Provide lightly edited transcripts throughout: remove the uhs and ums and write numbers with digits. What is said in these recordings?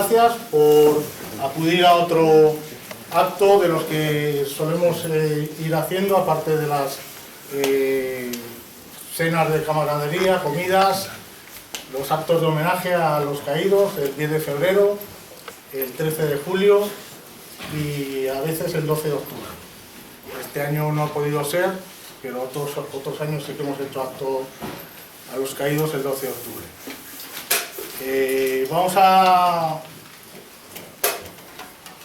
gracias por acudir a otro acto de los que solemos ir haciendo, aparte de las cenas de camaradería, comidas, los actos de homenaje a los caídos, el 10 de febrero, el 13 de julio y a veces el 12 de octubre. Este año no ha podido ser, pero otros años sí que hemos hecho acto a los caídos el 12 de octubre. Vamos a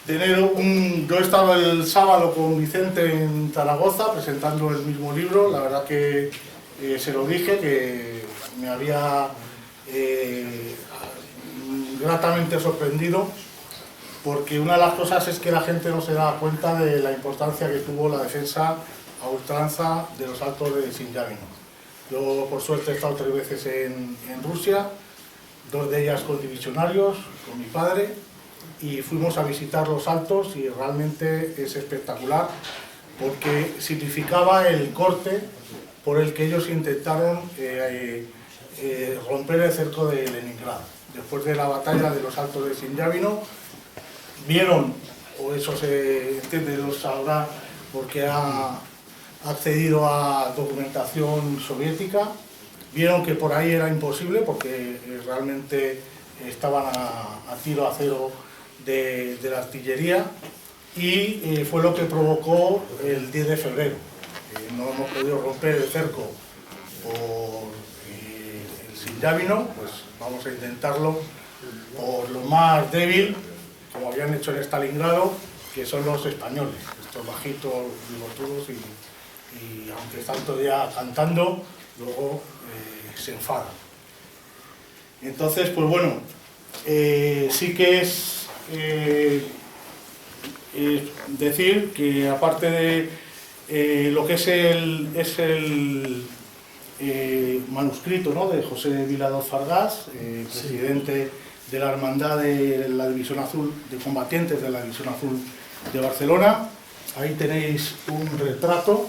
tener yo he estado el sábado con Vicente en Zaragoza presentando el mismo libro. La verdad que se lo dije, que me había gratamente sorprendido, porque una de las cosas es que la gente no se da cuenta de la importancia que tuvo la defensa a ultranza de los Altos de Sinjávino. Yo por suerte he estado 3 veces en Rusia, 2 de ellas con divisionarios, con mi padre, y fuimos a visitar los Altos y realmente es espectacular porque significaba el corte por el que ellos intentaron romper el cerco de Leningrado. Después de la batalla de los Altos de Sinjávino, vieron, o eso se entiende, lo sabrá porque ha accedido a documentación soviética, vieron que por ahí era imposible porque realmente estaban a tiro a cero de la artillería y fue lo que provocó el 10 de febrero. No hemos podido romper el cerco por el Sinjávino, pues vamos a intentarlo por lo más débil, como habían hecho en Stalingrado, que son los españoles, estos bajitos, bigotudos y aunque están todavía cantando, luego se enfadan. Entonces, pues bueno, sí que es decir que aparte de lo que es el manuscrito, ¿no?, de José Vilador Fargás, presidente de la Hermandad de la División Azul, de combatientes de la División Azul de Barcelona, ahí tenéis un retrato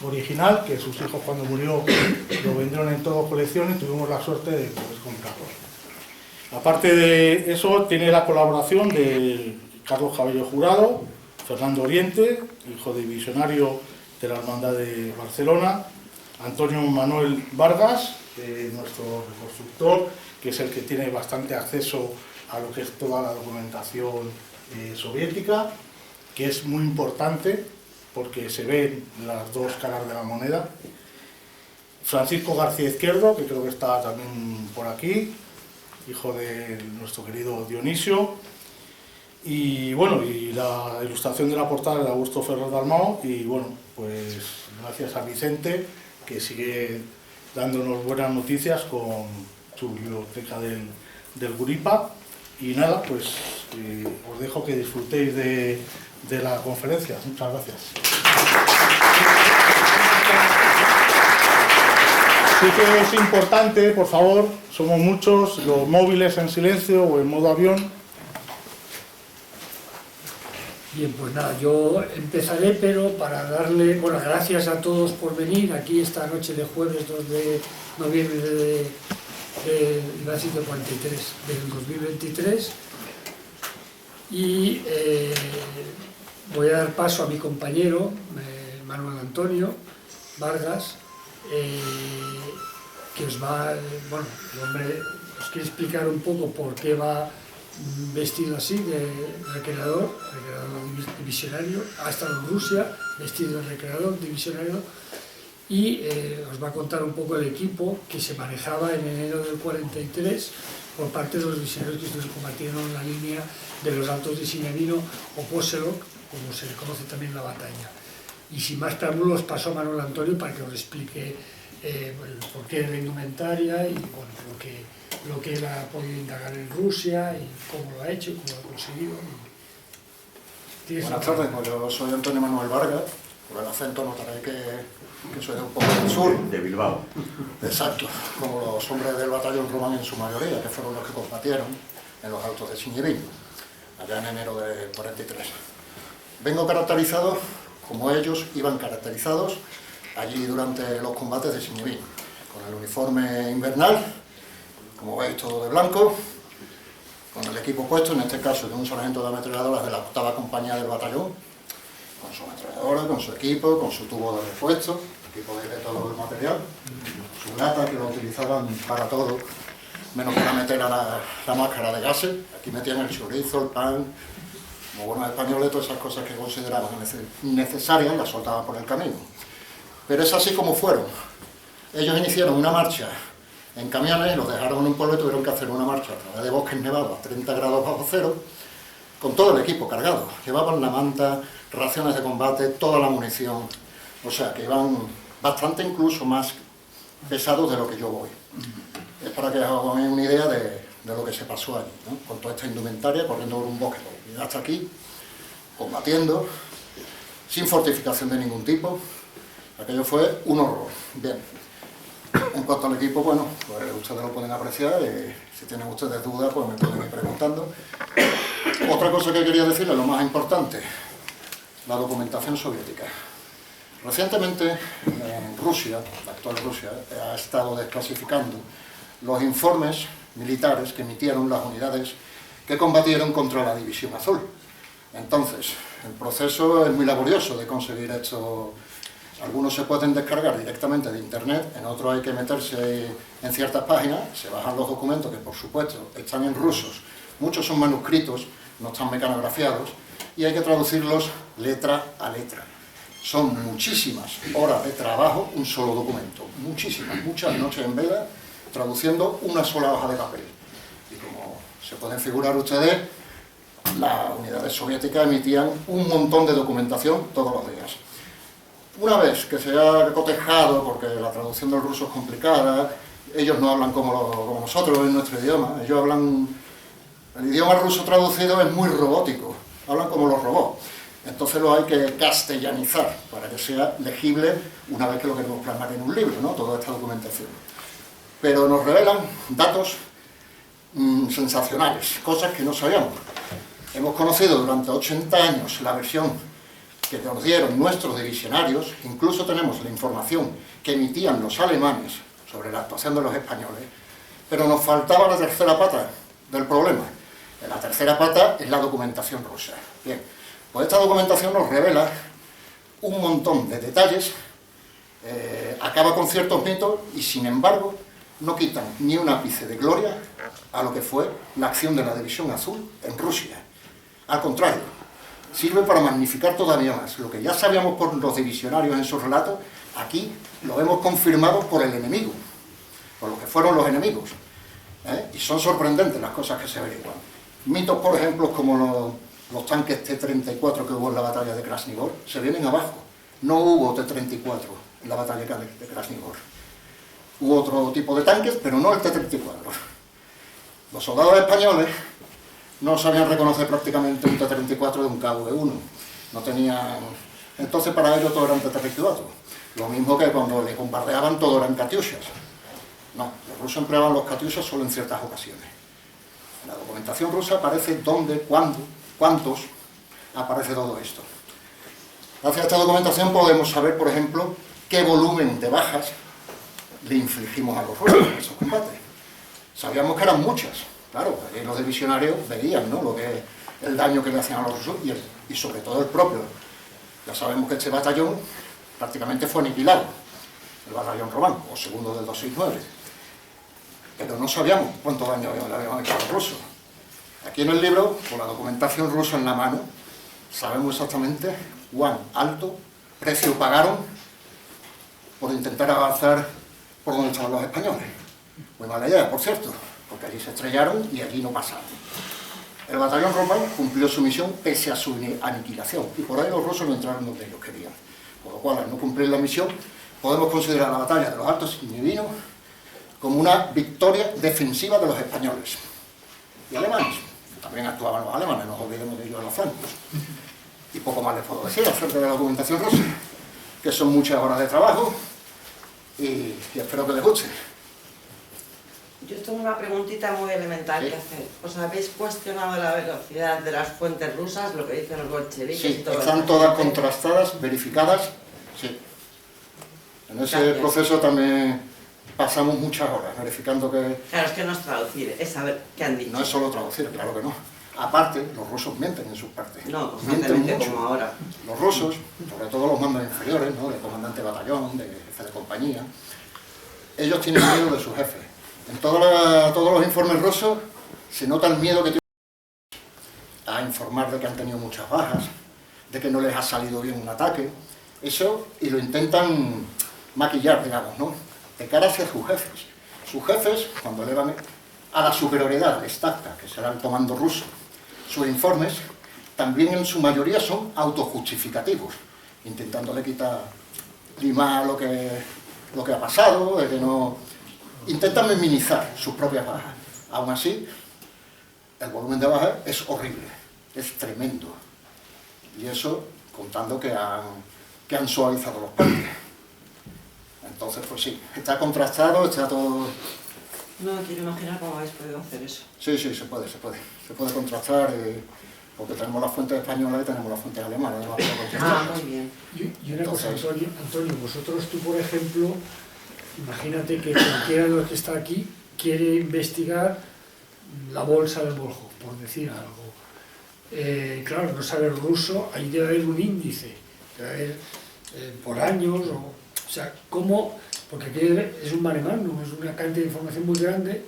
original que sus hijos cuando murió lo vendieron en todo colección y tuvimos la suerte de poder comprarlo. Aparte de eso tiene la colaboración de Carlos Cabello Jurado, Fernando Oriente, hijo de divisionario de la Hermandad de Barcelona, Antonio Manuel Vargas, nuestro reconstructor, que es el que tiene bastante acceso a lo que es toda la documentación soviética, que es muy importante porque se ven las dos caras de la moneda. Francisco García Izquierdo, que creo que está también por aquí, hijo de nuestro querido Dionisio, y bueno, y la ilustración de la portada de Augusto Ferrer Dalmau, y bueno, pues gracias a Vicente, que sigue dándonos buenas noticias con su biblioteca del Guripa, y nada, pues os dejo que disfrutéis de la conferencia. Muchas gracias. Sí que es importante, por favor, somos muchos, los móviles en silencio o en modo avión. Bien, pues nada, yo empezaré, pero para darle, bueno, gracias a todos por venir aquí esta noche de jueves 2 de noviembre del 2023, y voy a dar paso a mi compañero Manuel Antonio Vargas, que os va, bueno, el hombre os quiere explicar un poco por qué va vestido así de recreador divisionario, ha estado en Rusia vestido de recreador divisionario, y os va a contar un poco el equipo que se manejaba en enero del 43 por parte de los divisionarios que combatieron en la línea de los Altos de Sinjávino o Poselok, como se le conoce también en la batalla. Y sin más preámbulos paso a Manuel Antonio para que os explique el porqué de la indumentaria y bueno, lo que él ha podido indagar en Rusia y cómo lo ha hecho, cómo lo ha conseguido. Buenas tardes, pues yo soy Antonio Manuel Vargas. Por el acento notaré que soy de un poco del sur. De Bilbao. Exacto, como los hombres del batallón román en su mayoría, que fueron los que combatieron en los Altos de Sinjávino, allá en enero del 43. Vengo caracterizado como ellos iban caracterizados allí durante los combates de Sinjávino, con el uniforme invernal, como veis todo de blanco, con el equipo puesto, en este caso de un sargento de ametralladoras de la 8ª compañía del batallón, con su ametralladora, con su equipo, con su tubo de repuesto, equipo de todo el material, su lata que lo utilizaban para todo, menos para meter a la máscara de gases. Aquí metían el chorizo, el pan, como buenos españoles, todas esas cosas que consideraban necesarias las soltaban por el camino. Pero es así como fueron. Ellos iniciaron una marcha en camiones y los dejaron en un pueblo y tuvieron que hacer una marcha a través de bosques nevados a 30 grados bajo cero, con todo el equipo cargado. Llevaban la manta, raciones de combate, toda la munición, o sea que iban bastante incluso más pesados de lo que yo voy. Es para que os hagáis una idea de lo que se pasó allí, ¿no? Con toda esta indumentaria, corriendo por un bosque, hasta aquí, combatiendo, sin fortificación de ningún tipo. Aquello fue un horror. Bien. En cuanto al equipo, bueno, pues ustedes lo pueden apreciar, si tienen ustedes dudas, pues me pueden ir preguntando. Otra cosa que quería decirles, lo más importante, la documentación soviética. Recientemente, en Rusia, la actual Rusia, ha estado desclasificando los informes militares que emitieron las unidades que combatieron contra la División Azul. Entonces, el proceso es muy laborioso de conseguir esto. Algunos se pueden descargar directamente de internet, en otros hay que meterse en ciertas páginas, se bajan los documentos que por supuesto están en rusos, muchos son manuscritos, no están mecanografiados, y hay que traducirlos letra a letra. Son muchísimas horas de trabajo un solo documento, muchísimas, muchas noches en vela, traduciendo una sola hoja de papel. Y como se pueden figurar ustedes, las unidades soviéticas emitían un montón de documentación todos los días. Una vez que se ha cotejado, porque la traducción del ruso es complicada, ellos no hablan como nosotros en nuestro idioma, ellos hablan... El idioma ruso traducido es muy robótico, hablan como los robots. Entonces lo hay que castellanizar para que sea legible una vez que lo queremos plasmar en un libro, ¿no? Toda esta documentación. Pero nos revelan datos sensacionales, cosas que no sabíamos. Hemos conocido durante 80 años la versión que nos dieron nuestros divisionarios, incluso tenemos la información que emitían los alemanes sobre la actuación de los españoles, pero nos faltaba la tercera pata del problema. La tercera pata es la documentación rusa. Bien, pues esta documentación nos revela un montón de detalles, acaba con ciertos mitos y sin embargo no quitan ni un ápice de gloria a lo que fue la acción de la División Azul en Rusia. Al contrario, sirve para magnificar todavía más. Lo que ya sabíamos por los divisionarios en sus relatos, aquí lo hemos confirmado por el enemigo, por lo que fueron los enemigos. Y son sorprendentes las cosas que se averiguan. Mitos, por ejemplo, como los tanques T-34 que hubo en la batalla de Krasnivor, se vienen abajo. No hubo T-34 en la batalla de Krasnivor. Hubo otro tipo de tanques, pero no el T-34. Los soldados españoles no sabían reconocer prácticamente un T-34 de un KV-1. No tenían... Entonces para ellos todo eran T-34. Lo mismo que cuando le bombardeaban todo eran Katyushas. No, los rusos empleaban los Katyushas solo en ciertas ocasiones. En la documentación rusa aparece dónde, cuándo, cuántos, aparece todo esto. Gracias a esta documentación podemos saber, por ejemplo, qué volumen de bajas le infligimos a los rusos en esos combates. Sabíamos que eran muchas. Claro, los divisionarios veían, ¿no?, lo que el daño que le hacían a los rusos y sobre todo el propio. Ya sabemos que este batallón prácticamente fue aniquilado, el batallón Román, o segundo del 269. Pero no sabíamos cuánto daño le habían hecho a los rusos. Aquí en el libro, con la documentación rusa en la mano, sabemos exactamente cuán alto precio pagaron por intentar avanzar por donde estaban los españoles. Muy mala idea, por cierto, porque allí se estrellaron y allí no pasaron. El batallón Román cumplió su misión pese a su aniquilación, y por ahí los rusos no entraron donde ellos querían. Por lo cual, al no cumplir la misión, podemos considerar la batalla de los Altos Ciñevinos como una victoria defensiva de los españoles. Y alemanes, también actuaban los alemanes, no nos olvidemos de ellos a los flancos. Y poco más les puedo decir acerca de la documentación rusa, que son muchas horas de trabajo, y espero que les guste. Yo tengo una preguntita muy elemental que hacer. ¿Os habéis cuestionado la velocidad de las fuentes rusas, lo que dicen los bolcheviques? Sí, están todas contrastadas, verificadas, sí. En ese proceso también pasamos muchas horas verificando que... Claro, es que no es traducir, es saber qué han dicho. No es solo traducir, claro que no. Aparte, los rusos mienten en sus partes. No, mienten constantemente mucho. como ahora. Los rusos, sobre todo los mandos inferiores, ¿no? De comandante de batallón, de jefe de compañía, ellos tienen miedo de sus jefes. En todos los informes rusos se nota el miedo que tienen a informar de que han tenido muchas bajas, de que no les ha salido bien un ataque, eso, y lo intentan maquillar, digamos, ¿no? De cara hacia sus jefes. Sus jefes, cuando elevan a la superioridad exacta, que será el comando ruso, sus informes, también en su mayoría son autojustificativos, intentándole limar lo que ha pasado, de que no... Intentan minimizar sus propias bajas. Aún así, el volumen de bajas es horrible, es tremendo. Y eso contando que han suavizado los partes. Entonces, pues sí, está contrastado, está todo... No me quiero imaginar cómo habéis podido hacer eso. Sí, se puede contrastar, porque tenemos las fuentes españolas y tenemos las fuentes alemanas. ¿No? Muy bien. Y una cosa, Antonio, vosotros tú, por ejemplo, imagínate que cualquiera de los que está aquí quiere investigar la bolsa del Volhov, por decir algo. Claro, no sabe ruso, ahí debe haber un índice, debe haber por años, o sea, ¿cómo? Porque aquí es un mare magnum, es una cantidad de información muy grande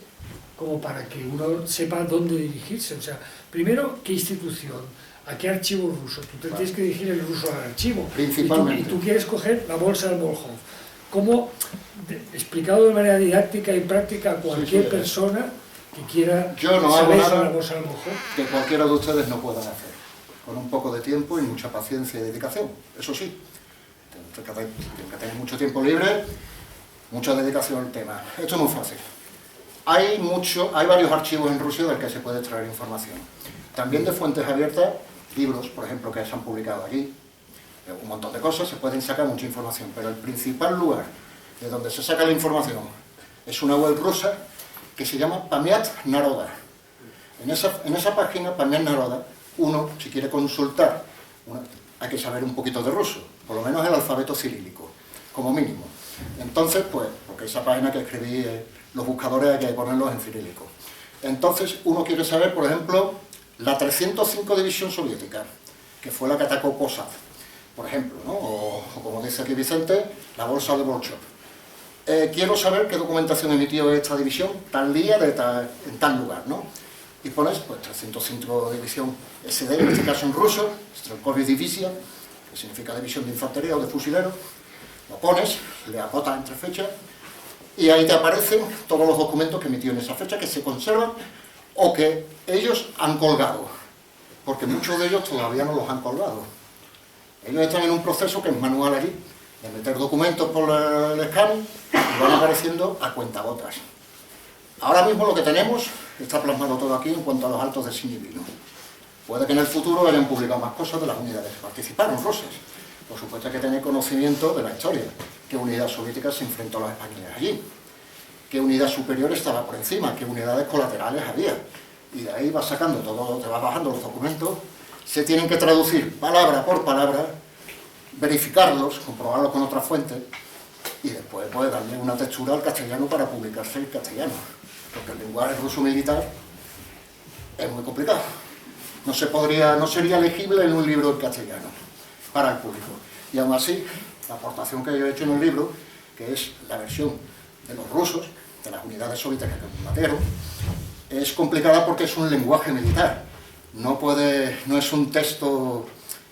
como para que uno sepa dónde dirigirse. O sea, primero, ¿qué institución? ¿A qué archivo ruso? Tú te tienes que dirigir el ruso al archivo. Principalmente. Y tú quieres coger la bolsa del Volhov. ¿Cómo? Explicado de manera didáctica y práctica a cualquier persona que quiera saber sobre la bolsa del Volhov. Que cualquiera de ustedes no puedan hacer. Con un poco de tiempo y mucha paciencia y dedicación. Eso sí, tienen que tener mucho tiempo libre, mucha dedicación al tema. Esto es muy fácil. Hay varios archivos en Rusia del que se puede extraer información. También de fuentes abiertas, libros, por ejemplo, que se han publicado allí, un montón de cosas, se pueden sacar mucha información, pero el principal lugar de donde se saca la información es una web rusa que se llama Pamiat Naroda. En esa página, Pamiat Naroda, uno, si quiere consultar, hay que saber un poquito de ruso, por lo menos el alfabeto cirílico, como mínimo. Entonces, pues, porque esa página que escribí, los buscadores hay que ponerlos en cirílico. Entonces, uno quiere saber, por ejemplo, la 305 División Soviética, que fue la que atacó Posad, por ejemplo, ¿no? O como dice aquí Vicente, la bolsa de Bolshov. Quiero saber qué documentación emitió esta división tal día en tal lugar, ¿no? Y pones, pues, 305 División SD, en este caso en ruso, Strelkovy Divisia, que significa división de infantería o de fusileros. Lo pones, le acotas entre fechas, y ahí te aparecen todos los documentos que emitió en esa fecha, que se conservan o que ellos han colgado, porque muchos de ellos todavía no los han colgado. Ellos están en un proceso que es manual allí, de meter documentos por el escáner y van apareciendo a cuentagotas. Ahora mismo lo que tenemos está plasmado todo aquí en cuanto a los altos de Sinivino. Puede que en el futuro hayan publicado más cosas de las unidades que participaron rusas. Por supuesto hay que tener conocimiento de la historia, qué unidad soviética se enfrentó a los españoles allí, qué unidad superior estaba por encima, qué unidades colaterales había. Y de ahí vas sacando todo, te vas bajando los documentos, se tienen que traducir palabra por palabra, verificarlos, comprobarlos con otras fuentes, y después pues, darle una textura al castellano para publicarse en castellano. Porque el lenguaje ruso militar es muy complicado. No sería legible en un libro en castellano para el público. Y aún así, la aportación que yo he hecho en el libro, que es la versión de los rusos, de las unidades soviéticas que combatieron, es complicada porque es un lenguaje militar. No es un texto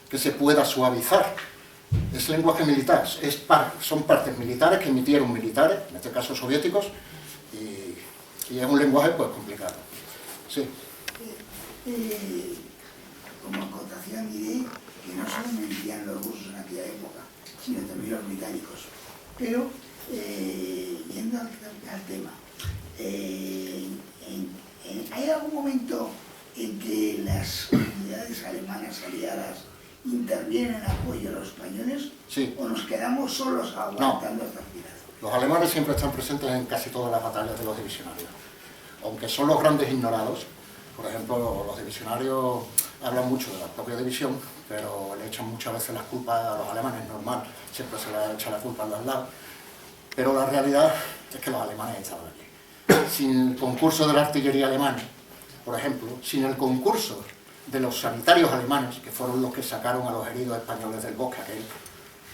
que se pueda suavizar. Es lenguaje militar, son partes militares que emitieron militares, en este caso soviéticos, y es un lenguaje pues complicado. Sí. Como acotación diré que no solo mentían los rusos en aquella época, sino también los británicos. Pero, yendo al tema, ¿hay algún momento en que las unidades alemanas aliadas intervienen en apoyo a los españoles? Sí. ¿O nos quedamos solos aguantando hasta el final? Los alemanes siempre están presentes en casi todas las batallas de los divisionarios. Aunque son los grandes ignorados, por ejemplo, los divisionarios hablan mucho de la propia división, pero le echan muchas veces las culpas a los alemanes, normal, siempre se les echa la culpa a los lados. Pero la realidad es que los alemanes estaban allí. Sin el concurso de la artillería alemana, por ejemplo, sin el concurso de los sanitarios alemanes, que fueron los que sacaron a los heridos españoles del bosque aquel,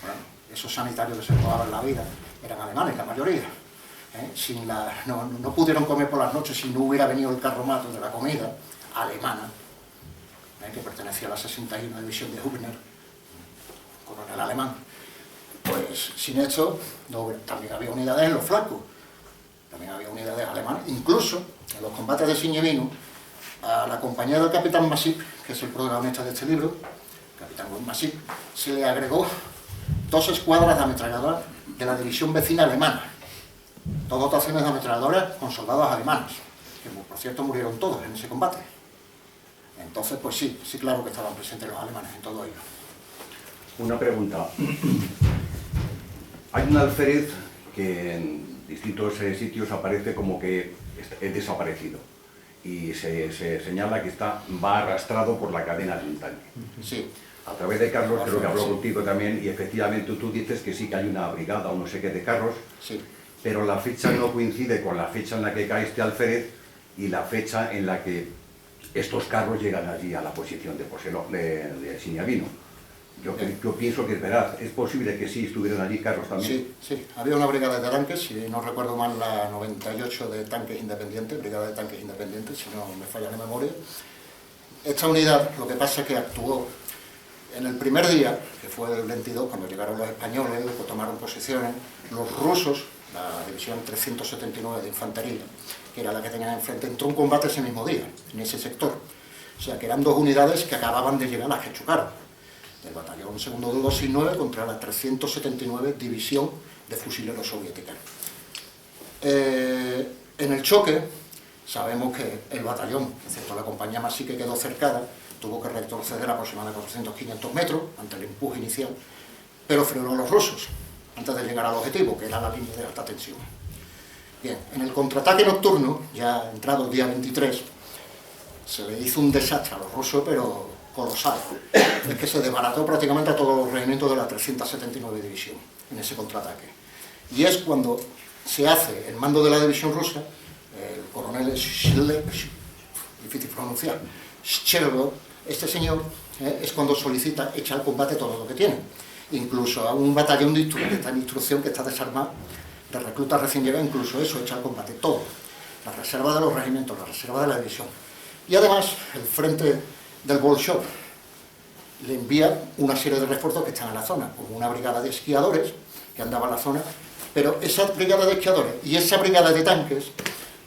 bueno, esos sanitarios que se jugaban la vida, eran alemanes la mayoría. No pudieron comer por las noches si no hubiera venido el carromato de la comida alemana, que pertenecía a la 61 División de Hübner, coronel alemán. Pues sin esto, también había unidades en los flancos, también había unidades alemanas, incluso en los combates de Signevino, a la compañía del capitán Masip, que es el protagonista de este libro, capitán Masip, se le agregó 2 escuadras de ametralladoras de la división vecina alemana, 2 dotaciones de ametralladoras con soldados alemanes, que por cierto murieron todos en ese combate. Entonces, pues sí, claro que estaban presentes los alemanes en todo ello. Una pregunta. Hay un alférez que en distintos sitios aparece como que es desaparecido y se señala que va arrastrado por la cadena de un tanque. Sí. A través de Carlos, creo que habló contigo también, y efectivamente tú dices que sí que hay una brigada o no sé qué de carros, sí, pero la fecha no coincide con la fecha en la que cae este alférez y la fecha en la que estos carros llegan allí a la posición de Signavino. Yo pienso que es verdad. ¿Es posible que sí estuvieran allí carros también? Sí. Había una brigada de tanques, si no recuerdo mal, la 98 de tanques independientes, brigada de tanques independientes, si no me falla la memoria. Esta unidad, lo que pasa es que actuó en el primer día, que fue el 22, cuando llegaron los españoles, que tomaron posiciones, los rusos, la división 379 de infantería, que era la que tenían enfrente, entró un combate ese mismo día, en ese sector. O sea, que eran 2 unidades que acababan de llegar a las que chocaron. El batallón segundo de 269 contra la 379 división de fusileros soviética. En el choque, sabemos que el batallón, excepto la compañía Masí que quedó cercada, tuvo que retroceder aproximadamente 400-500 metros ante el empuje inicial, pero frenó a los rusos antes de llegar al objetivo, que era la línea de alta tensión. Bien, en el contraataque nocturno, ya entrado el día 23, se le hizo un desastre a los rusos, pero colosal. Es que se desbarató prácticamente a todos los regimientos de la 379 división en ese contraataque. Y es cuando se hace el mando de la división rusa, el coronel difícil pronunciar, Scherlov, este señor, es cuando solicita echar al combate todo lo que tiene. Incluso a un batallón de está en instrucción que está desarmado, de reclutas recién llegados, incluso eso, echa al combate todo. La reserva de los regimientos, la reserva de la división. Y además, el frente del Bolshoi le envía una serie de refuerzos que están en la zona, como una brigada de esquiadores que andaba en la zona, pero esa brigada de esquiadores y esa brigada de tanques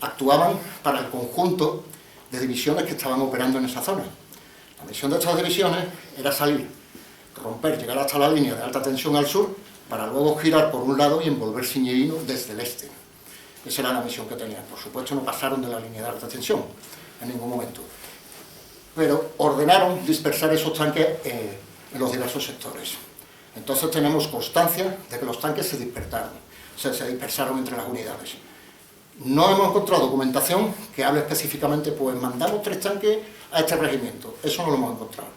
actuaban para el conjunto de divisiones que estaban operando en esa zona. La misión de estas divisiones era salir, romper, llegar hasta la línea de alta tensión al sur, para luego girar por un lado y envolver Signevino desde el este. Esa era la misión que tenían. Por supuesto no pasaron de la línea de alta tensión en ningún momento, pero ordenaron dispersar esos tanques en los diversos sectores. Entonces tenemos constancia de que los tanques se dispersaron entre las unidades. No hemos encontrado documentación que hable específicamente, pues mandamos 3 tanques a este regimiento. Eso no lo hemos encontrado.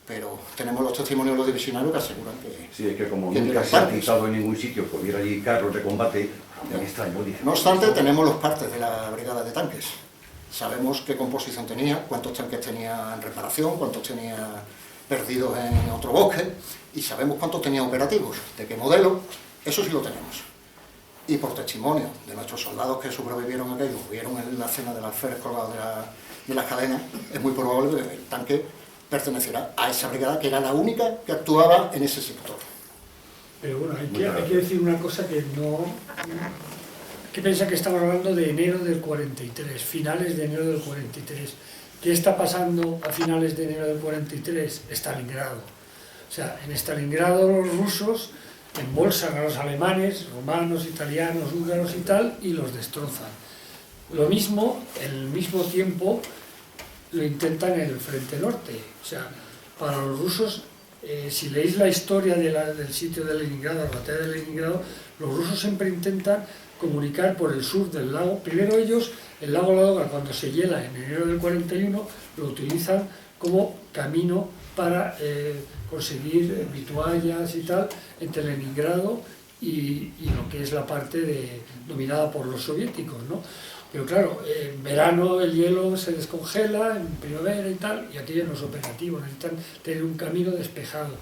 Pero tenemos los testimonios de los divisionarios que aseguran que... Sí, es que como nunca se ha citado en ningún sitio que hubiera allí carros de combate, me extraño. No obstante, tenemos los partes de la brigada de tanques. Sabemos qué composición tenía, cuántos tanques tenía en reparación, cuántos tenía perdidos en otro bosque, y sabemos cuántos tenía operativos, de qué modelo, eso sí lo tenemos. Y por testimonio de nuestros soldados que sobrevivieron a aquello, vieron en la escena del alférez colgado de las cadenas, es muy probable que el tanque perteneciera a esa brigada, que era la única que actuaba en ese sector. Pero bueno, hay que decir una cosa que no... que piensa que estamos hablando de enero del 43, finales de enero del 43. ¿Qué está pasando a finales de enero del 43? Stalingrado. O sea, en Stalingrado los rusos embolsan a los alemanes, romanos, italianos, húngaros y tal, y los destrozan. Lo mismo, en el mismo tiempo, lo intentan en el frente norte. O sea, para los rusos, si leéis la historia del sitio de Leningrado, la batalla de Leningrado, los rusos siempre intentan comunicar por el sur del lago. Primero ellos, el lago Ladoga, cuando se hiela en enero del 41, lo utilizan como camino para conseguir vituallas y tal entre Leningrado y lo que es la parte dominada por los soviéticos, ¿no? Pero claro, en verano el hielo se descongela, en primavera y tal, y aquello no es operativo, necesitan tener un camino despejado.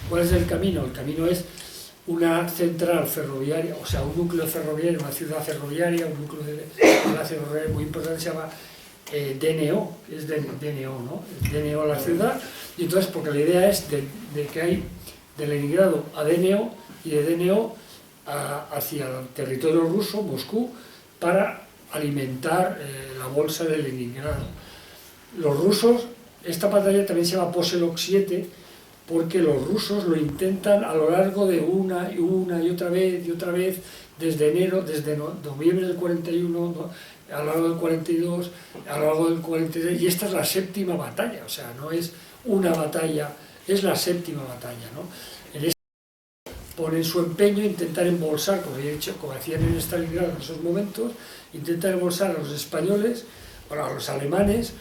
¿Cuál es el camino? El camino es una central ferroviaria, o sea, un núcleo ferroviario, una ciudad ferroviaria, un núcleo de enlace ferroviario muy importante, se llama DNO, es DNO, ¿no? DNO la ciudad, y entonces, porque la idea es de que hay de Leningrado a DNO, y de DNO hacia el territorio ruso, Moscú, para alimentar la bolsa de Leningrado. Los rusos, esta batalla también se llama Poselok 7, porque los rusos lo intentan a lo largo de una y otra vez, desde enero, desde noviembre del 41, ¿no? A lo largo del 42, a lo largo del 43, y esta es la séptima batalla, o sea, no es una batalla, es la séptima batalla, ¿no? En este ponen su empeño a intentar embolsar, como hacían en Stalingrado en esos momentos, intentan embolsar a los españoles, bueno, a los alemanes,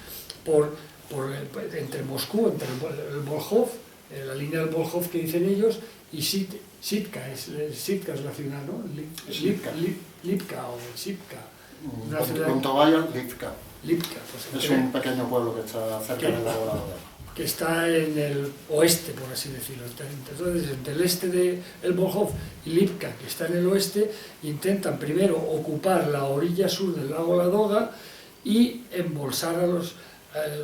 entre Moscú, entre el Volkhov, la línea del Volkhov que dicen ellos, y Sitka es la ciudad, ¿no? Lipka o Sitka. Punto Vayan, Lipka. Lipka, pues Es un pequeño pueblo que está cerca de la Voladora. Que está en el oeste, por así decirlo. Entonces, entre el este del Volkhov y Lipka, que está en el oeste, intentan primero ocupar la orilla sur del lago Ladoga y embolsar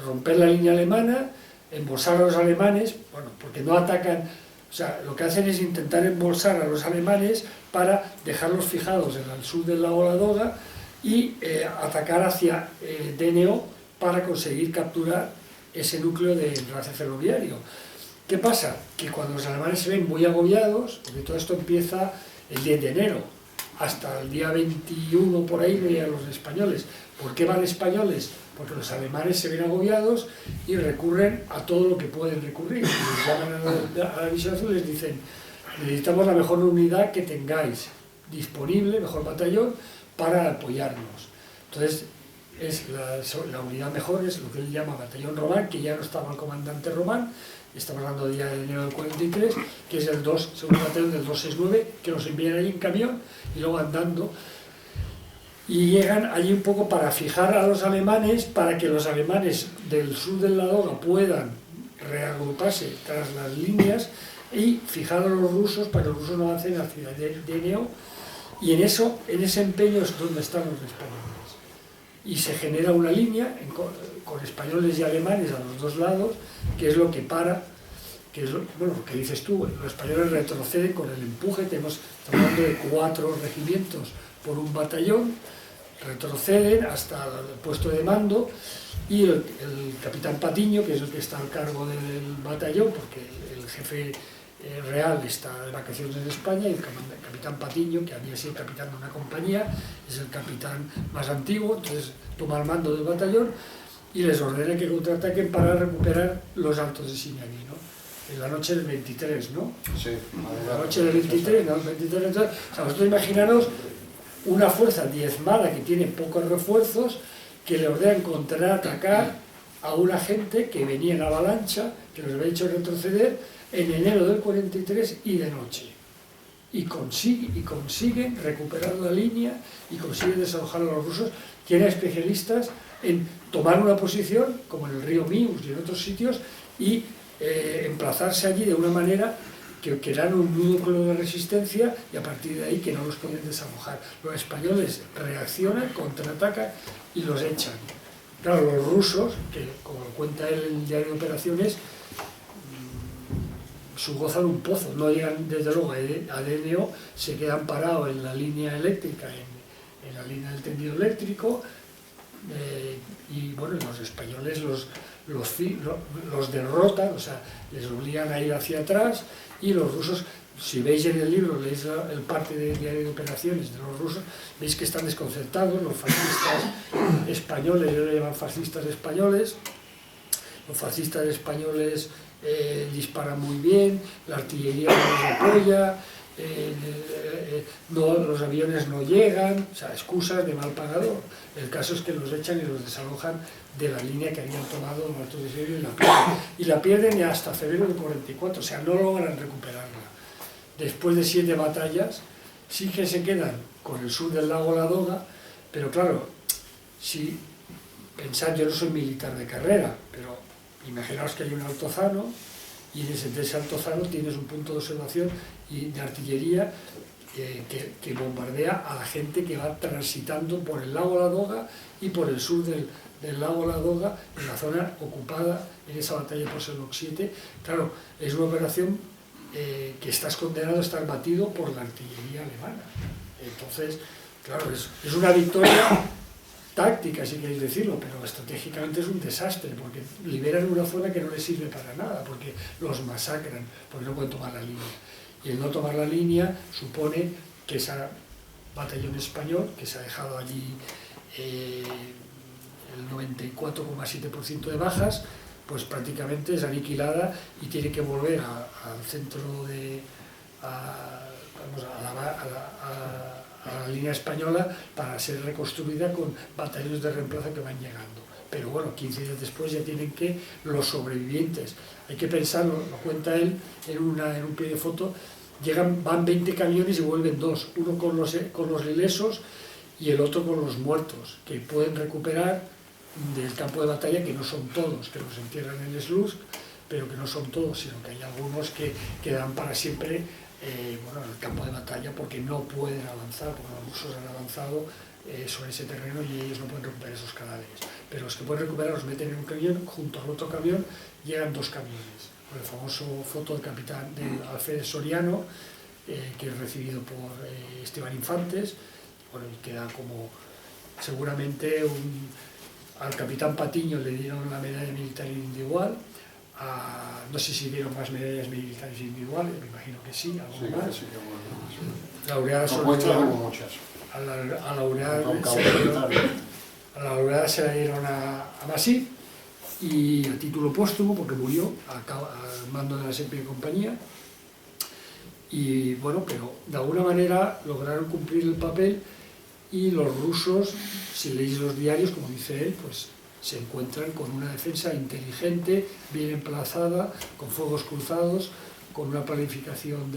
romper la línea alemana, embolsar a los alemanes, bueno, porque no atacan, o sea, lo que hacen es intentar embolsar a los alemanes para dejarlos fijados en el sur del lago Ladoga y atacar hacia DNO para conseguir capturar ese núcleo de enlace ferroviario. ¿Qué pasa? Que cuando los alemanes se ven muy agobiados, porque todo esto empieza el 10 de enero, hasta el día 21 por ahí no llegan los españoles. ¿Por qué van españoles? Porque los alemanes se ven agobiados y recurren a todo lo que pueden recurrir. Les llaman a la División Azul y les dicen: necesitamos la mejor unidad que tengáis disponible, mejor batallón, para apoyarnos. Entonces, la unidad mejor es lo que él llama Batallón Román, que ya no estaba el comandante Román, estamos hablando del día de enero del 43, que es el segundo batallón del 269, que los envían allí en camión y luego andando. Y llegan allí un poco para fijar a los alemanes, para que los alemanes del sur del Ladoga puedan reagruparse tras las líneas y fijar a los rusos para que los rusos no avancen hacia DNO. Y en ese empeño es donde están los españoles. Y se genera una línea con españoles y alemanes a los dos lados, que es lo que para, que es lo que dices tú, los españoles retroceden con el empuje, estamos hablando de 4 regimientos por un batallón, retroceden hasta el puesto de mando, y el capitán Patiño, que es el que está al cargo del batallón, porque el jefe real está de vacaciones en España, y el capitán Patiño, que había sido capitán de una compañía, es el capitán más antiguo, entonces toma el mando del batallón y les ordena que contraataquen para recuperar los Altos de Siniaví, ¿no? En la noche del 23, ¿no? Sí, en la noche del 23, ¿no? 23, entonces, o sea, vosotros imaginaros una fuerza diezmada que tiene pocos refuerzos, que le ordenan contraatacar a una gente que venía en avalancha, que los había hecho retroceder en enero del 43 y de noche. Y consiguen recuperar la línea y consiguen desalojar a los rusos. Tienen especialistas en tomar una posición, como en el río Mius y en otros sitios, y emplazarse allí de una manera que crean un núcleo de resistencia, y a partir de ahí que no los pueden desalojar. Los españoles reaccionan, contraatacan y los echan. Claro, los rusos, que como cuenta él en el diario de operaciones, gozan un pozo, no llegan desde luego a DNO, se quedan parados en la línea eléctrica, en la línea del tendido eléctrico, y bueno, los españoles los derrotan, o sea, les obligan a ir hacia atrás, y los rusos, si veis en el libro, leéis el parte del diario de operaciones de los rusos, veis que están desconcertados, los fascistas españoles, ellos le llaman fascistas españoles, los fascistas españoles disparan muy bien, la artillería no los apoya, los aviones no llegan, o sea, excusas de mal pagador. El caso es que los echan y los desalojan de la línea que habían tomado los Altos de Siniaví y la pierden hasta febrero del 44, o sea, no logran recuperarla. Después de 7 batallas, sí que se quedan con el sur del lago Ladoga, pero claro, si pensad, yo no soy militar de carrera, pero imaginaos que hay un altozano y de ese altozano tienes un punto de observación y de artillería que bombardea a la gente que va transitando por el lago Ladoga y por el sur del lago Ladoga, en la zona ocupada en esa batalla por Selok 7. Claro, es una operación que estás condenado a estar batido por la artillería alemana. Entonces, claro, es una victoria táctica, si queréis decirlo, pero estratégicamente es un desastre, porque liberan una zona que no les sirve para nada, porque los masacran, porque no pueden tomar la línea. Y el no tomar la línea supone que ese batallón español, que se ha dejado allí el 94,7% de bajas, pues prácticamente es aniquilada y tiene que volver al centro a la línea española para ser reconstruida con batallones de reemplazo que van llegando. Pero bueno, 15 días después ya tienen que los sobrevivientes, hay que pensarlo, lo cuenta él en un pie de foto, van 20 camiones y vuelven 2, uno con los ilesos y el otro con los muertos, que pueden recuperar del campo de batalla, que no son todos, que los entierran en Slutsk, pero que no son todos, sino que hay algunos que quedan para siempre en el campo de batalla porque no pueden avanzar, porque los rusos han avanzado sobre ese terreno y ellos no pueden recuperar esos cadáveres. Pero los que pueden recuperar los meten en un camión, junto al otro camión llegan 2 camiones. Con el famoso foto del capitán del alférez Soriano, que es recibido por Esteban Infantes, y queda como seguramente al capitán Patiño le dieron la medalla militar individual, no sé si dieron más medallas militares individuales, me imagino que sí, algo más. Sí, Laureada a la laureada se la dieron a Masip, y a título póstumo, porque murió al mando de la SEPI compañía. Y bueno, pero de alguna manera lograron cumplir el papel, y los rusos, si leéis los diarios, como dice él, pues se encuentran con una defensa inteligente, bien emplazada, con fuegos cruzados, con una planificación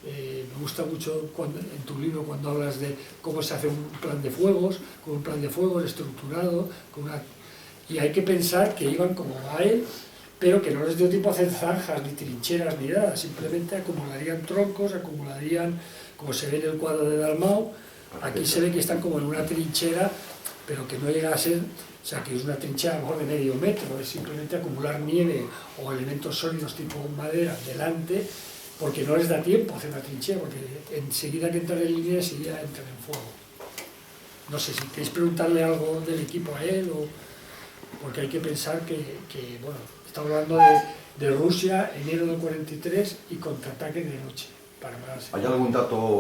me gusta mucho en tu libro cuando hablas de cómo se hace un plan de fuegos, con un plan de fuegos estructurado, y hay que pensar que iban como va él, pero que no les dio tiempo a hacer zanjas, ni trincheras, ni nada, simplemente acumularían troncos, como se ve en el cuadro de Dalmau. Aquí se ve que están como en una trinchera, pero que no llega a ser, o sea, que es una trinchera a lo mejor de medio metro, es simplemente acumular nieve o elementos sólidos tipo madera delante, porque no les da tiempo a hacer una trinchera, porque enseguida que entran en línea, enseguida entran en fuego. No sé si queréis preguntarle algo del equipo a él, porque hay que pensar que bueno, estamos hablando de Rusia, enero del 43, y contraataque de noche, para pararse. ¿Hay algún dato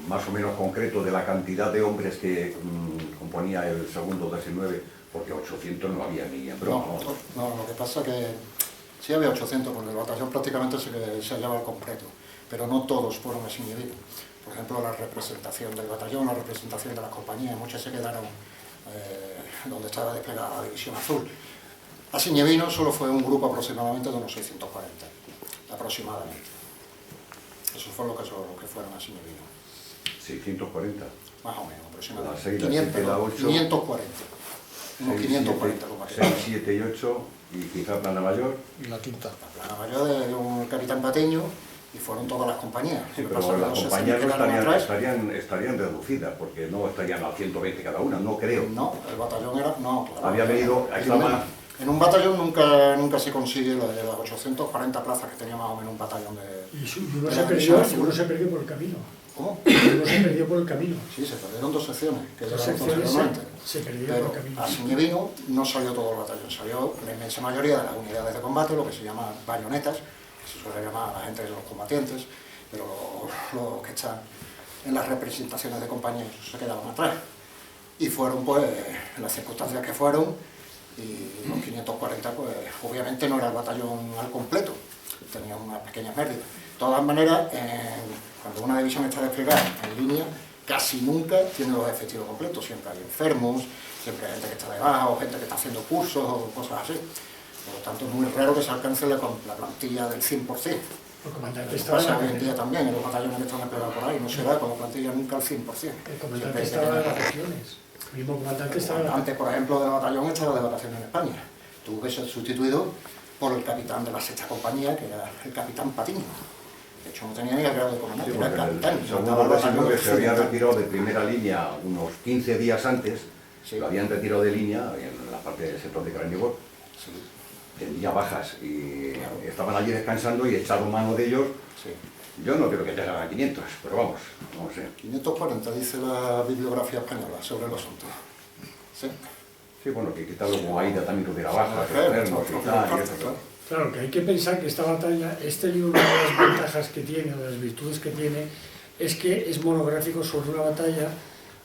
más o menos concreto de la cantidad de hombres que componía el segundo de S9? Porque 800 no había ni en broma. No, lo que pasa es que sí había 800, porque el batallón prácticamente se hallaba al completo, pero no todos fueron así individuos. Por ejemplo, la representación del batallón, la representación de la compañía, muchas se quedaron donde estaba desplegada la División Azul. A Siñevino solo fue un grupo aproximadamente de unos 640, aproximadamente. Eso fue lo que fueron a Siñevino. 640. Más o menos, aproximadamente. La 6, la 7, la 8... 540. Unos 540 6, 7 y 8, y quizá Plana Mayor. Y la quinta. La Plana Mayor de un capitán Patiño, y fueron todas las compañías. Sí, pero las compañías no estarían reducidas, porque no estarían a 120 cada una, no creo. No, el batallón era... No, claro. Había venido... En un batallón nunca se consigue lo de las 840 plazas que tenía más o menos un batallón de... Y uno se perdió por el camino. ¿Cómo? Uno se perdió por el camino. Sí, se perdieron 2 secciones, que Dos secciones se perdieron por el camino. A Siñevino no salió todo el batallón, salió la inmensa mayoría de las unidades de combate, lo que se llama bayonetas, que se suele llamar a la gente de los combatientes, pero los que están en las representaciones de compañías se quedaron atrás. Y fueron, pues, en las circunstancias que fueron, y los 540, pues, obviamente no era el batallón al completo, tenía unas pequeñas pérdidas. De todas maneras, cuando una división está desplegada en línea, casi nunca tiene los efectivos completos, siempre hay enfermos, siempre hay gente que está de baja, o gente que está haciendo cursos, o cosas así. Por lo tanto, es muy raro que se alcance la plantilla del 100%. El comandante Eso estaba en pasa la hoy en día también, en los batallones que están desplegados por ahí, no se da con la plantilla nunca al 100%. El comandante Siempre hay estaba en las que- regiones. El mismo comandante El estaba en la comandante, por ejemplo, del batallón estaba de vacaciones en España. Tuvo que ser sustituido por el capitán de la sexta compañía, que era el capitán Patiño. De hecho, no tenía ni el grado de comandante, Sí, era el porque capitán. el segundo batallón que se había retirado de primera línea unos 15 días antes, Sí. lo habían retirado de línea en la parte del sector de Cranibor, Sí, tenía bajas y estaban allí descansando y echaron mano de ellos. sí. Yo no creo que llegaran a 500, pero vamos, no sé. 540 dice la bibliografía española sobre el asunto. Sí. Sí, bueno, que quizá luego Aida también tuviera bajas, Claro, enfermos y tal, y eso, claro. Claro, que hay que pensar que esta batalla, este libro, una de las ventajas que tiene, o de las virtudes que tiene, es que es monográfico sobre una batalla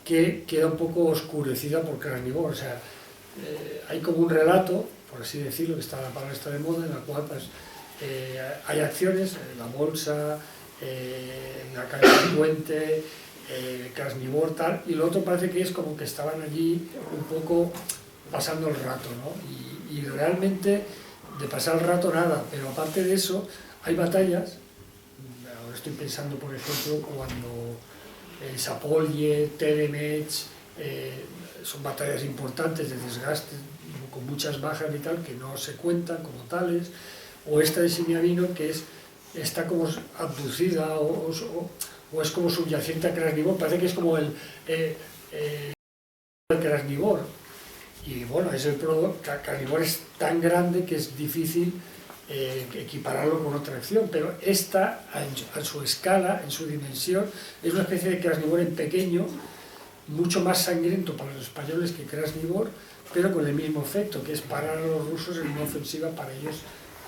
que queda un poco oscurecida por Krasnivor. O sea, hay como un relato, por así decirlo, que está la palabra está de moda, en la cual pues, hay acciones, la bolsa, la calle del puente, Krasnivor, tal, y lo otro parece que es como que estaban allí un poco pasando el rato, ¿no? Y realmente de pasar el rato nada, pero aparte de eso hay batallas, ahora estoy pensando por ejemplo cuando Zapolye, Telemetz, son batallas importantes de desgaste, con muchas bajas y tal, que no se cuentan como tales, o esta de Siniavino que está como abducida o es como subyacente a Krasnivor, parece que es como el Krasnivor. Y bueno, Krasnivor es tan grande que es difícil equipararlo con otra acción, pero esta, a su escala, en su dimensión, es una especie de Krasnivor en pequeño, mucho más sangriento para los españoles que Krasnivor, pero con el mismo efecto, que es parar a los rusos en una ofensiva para ellos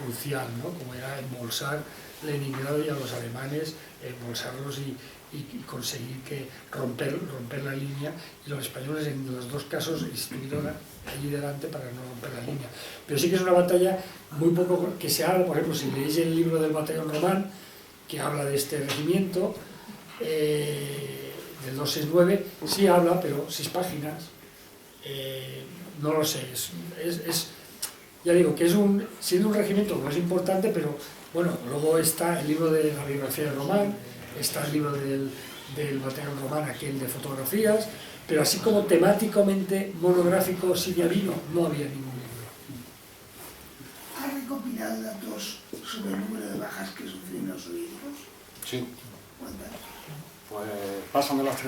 crucial, ¿no? Como era embolsar Leningrado y a los alemanes, embolsarlos y conseguir romper la línea, y los españoles en los dos casos estuvieron allí delante para no romper la línea. Pero sí que es una batalla muy poco que se habla, por ejemplo, si leéis el libro del batallón Román, que habla de este regimiento, del 269, sí habla, pero 6 páginas, no lo sé, ya digo, que siendo un regimiento no es importante, pero bueno, luego está el libro de la biografía de Román, está el libro del batallón Román, aquel de fotografías, pero así como temáticamente monográfico siniavino, no había ningún libro. ¿Ha recopilado datos sobre el número de bajas que sufrieron los soviéticos? Sí, ¿Cuántas? pues pasan de las 3.000.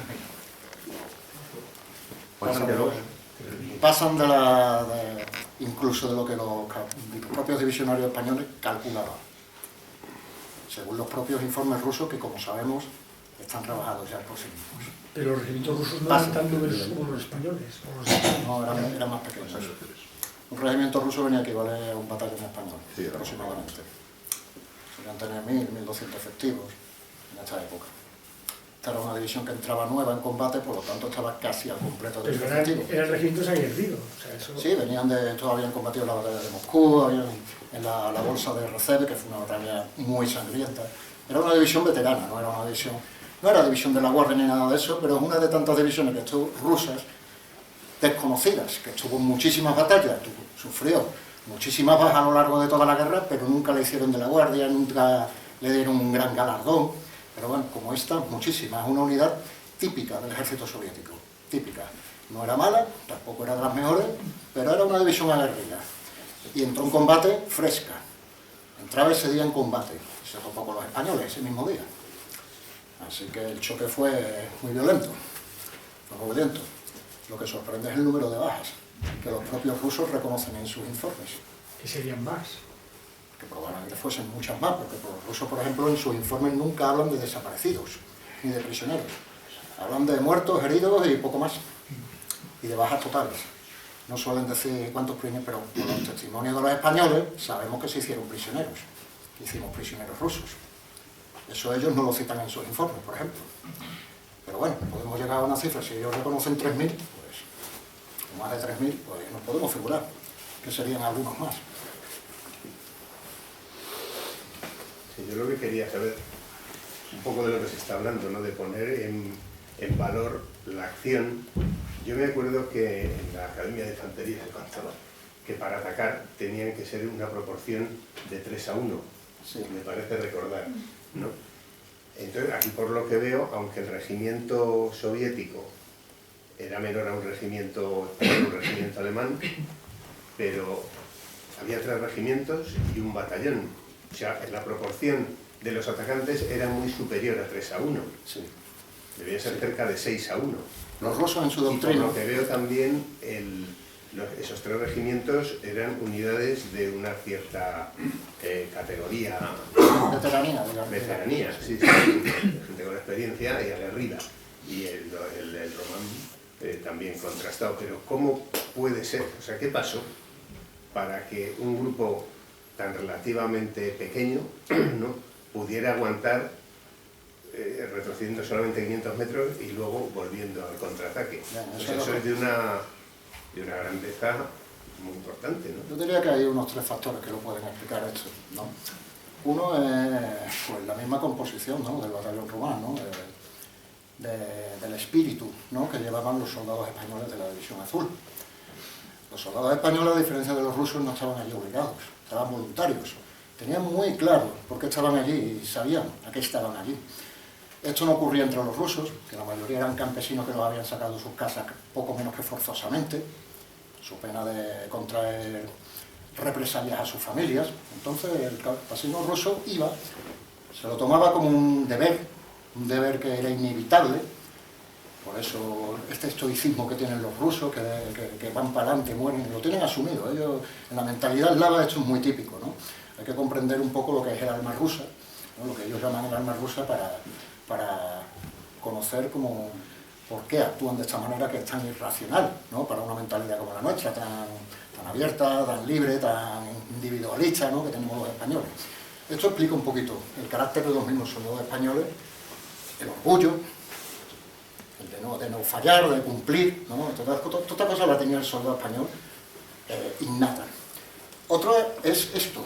Pasan de incluso de lo que los propios divisionarios españoles calculaban, según los propios informes rusos, que como sabemos están trabajados ya por sí mismos. Pero los regimientos rusos no eran tan numerosos como los españoles. No, eran más pequeños. Un regimiento ruso venía a equivaler a un batallón español, Sí, aproximadamente. Solían tener 1.000, 1.200 efectivos en esta época. Esta era una división que entraba nueva en combate, por lo tanto estaba casi al completo de su Pero efectivo. eran regimientos aguerridos. O sea, eso... Sí, todos habían combatido la batalla de Moscú, en la bolsa de Recebe, que fue una batalla muy sangrienta. Era una división veterana, no era división de la Guardia ni nada de eso, pero es una de tantas divisiones que estuvo rusas, desconocidas, que estuvo en muchísimas batallas, sufrió muchísimas bajas a lo largo de toda la guerra, pero nunca le hicieron de la Guardia, nunca le dieron un gran galardón. Pero bueno, como esta, muchísimas, una unidad típica del ejército soviético, típica. No era mala, tampoco era de las mejores, pero era una división aguerrida. Y entró en combate fresca. Entraba ese día en combate, y se topó con los españoles ese mismo día. Así que el choque fue muy violento, fue muy violento. Lo que sorprende es el número de bajas, que los propios rusos reconocen en sus informes. Que serían más. Que probablemente fuesen muchas más, porque los rusos, por ejemplo, en sus informes nunca hablan de desaparecidos, ni de prisioneros. Hablan de muertos, heridos y poco más, y de bajas totales. No suelen decir cuántos prisioneros, pero por los testimonios de los españoles sabemos que se hicieron prisioneros, que hicimos prisioneros rusos. Eso ellos no lo citan en sus informes, por ejemplo. Pero bueno, podemos llegar a una cifra, si ellos reconocen 3.000, pues, o más de 3.000, pues nos podemos figurar que serían algunos más. Sí, yo lo que quería saber, un poco de lo que se está hablando, ¿no? De poner en valor la acción. Yo me acuerdo que en la Academia de Infantería se constaba que para atacar tenían que ser una proporción de 3 a 1, Sí. me parece recordar, ¿no? Entonces, aquí por lo que veo, aunque el regimiento soviético era menor a un regimiento alemán, pero había 3 regimientos y un batallón. O sea, la proporción de los atacantes era muy superior a 3-1. Sí. Debía ser cerca de 6-1. Los rusos en su Y por doctrina... lo que veo también, esos 3 regimientos eran unidades de una cierta categoría, veteranía, sí, gente con experiencia y aguerrida. Y el Román también contrastado. Pero ¿cómo puede ser? O sea, ¿qué pasó para que un grupo tan relativamente pequeño, ¿no?, pudiera aguantar retrocediendo solamente 500 metros y luego volviendo al contraataque? Eso es de una grandeza muy importante, ¿no? Yo diría que hay unos 3 factores que lo pueden explicar esto, ¿no? Uno es pues, la misma composición, ¿no?, del batallón romano, ¿no?, del espíritu, ¿no?, que llevaban los soldados españoles de la División Azul. Los soldados españoles, a diferencia de los rusos, no estaban allí obligados, estaban voluntarios. Tenían muy claro por qué estaban allí y sabían a qué estaban allí. Esto no ocurría entre los rusos, que la mayoría eran campesinos que los habían sacado de sus casas poco menos que forzosamente, su pena de contraer represalias a sus familias. Entonces el campesino ruso iba, se lo tomaba como un deber que era inevitable. Por eso este estoicismo que tienen los rusos, que van para adelante, mueren, lo tienen asumido. Ellos, en la mentalidad eslava esto es muy típico, ¿no? Hay que comprender un poco lo que es el alma rusa, ¿no?, lo que ellos llaman el alma rusa, para conocer cómo, por qué actúan de esta manera que es tan irracional, ¿no?, para una mentalidad como la nuestra, tan abierta, tan libre, tan individualista, ¿no?, que tenemos los españoles. Esto explica un poquito el carácter de los mismos soldados españoles, el orgullo, el de no fallar, de cumplir, ¿no? Toda esta cosa la tenía el soldado español innata. Otro es esto,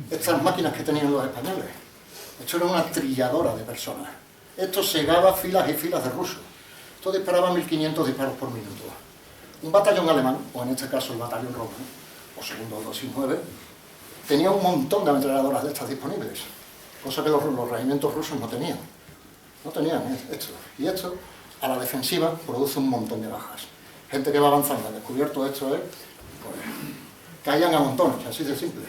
estas máquinas que tenían los españoles. Esto era una trilladora de personas. Esto segaba filas y filas de rusos. Esto disparaba 1500 disparos por minuto. Un batallón alemán, o en este caso el batallón romano, o segundo 209, tenía un montón de ametralladoras de estas disponibles, cosa que los regimientos rusos no tenían. No tenían esto. Y esto, a la defensiva, produce un montón de bajas. Gente que va avanzando, descubierto esto es, pues, caían a montones, así de simple.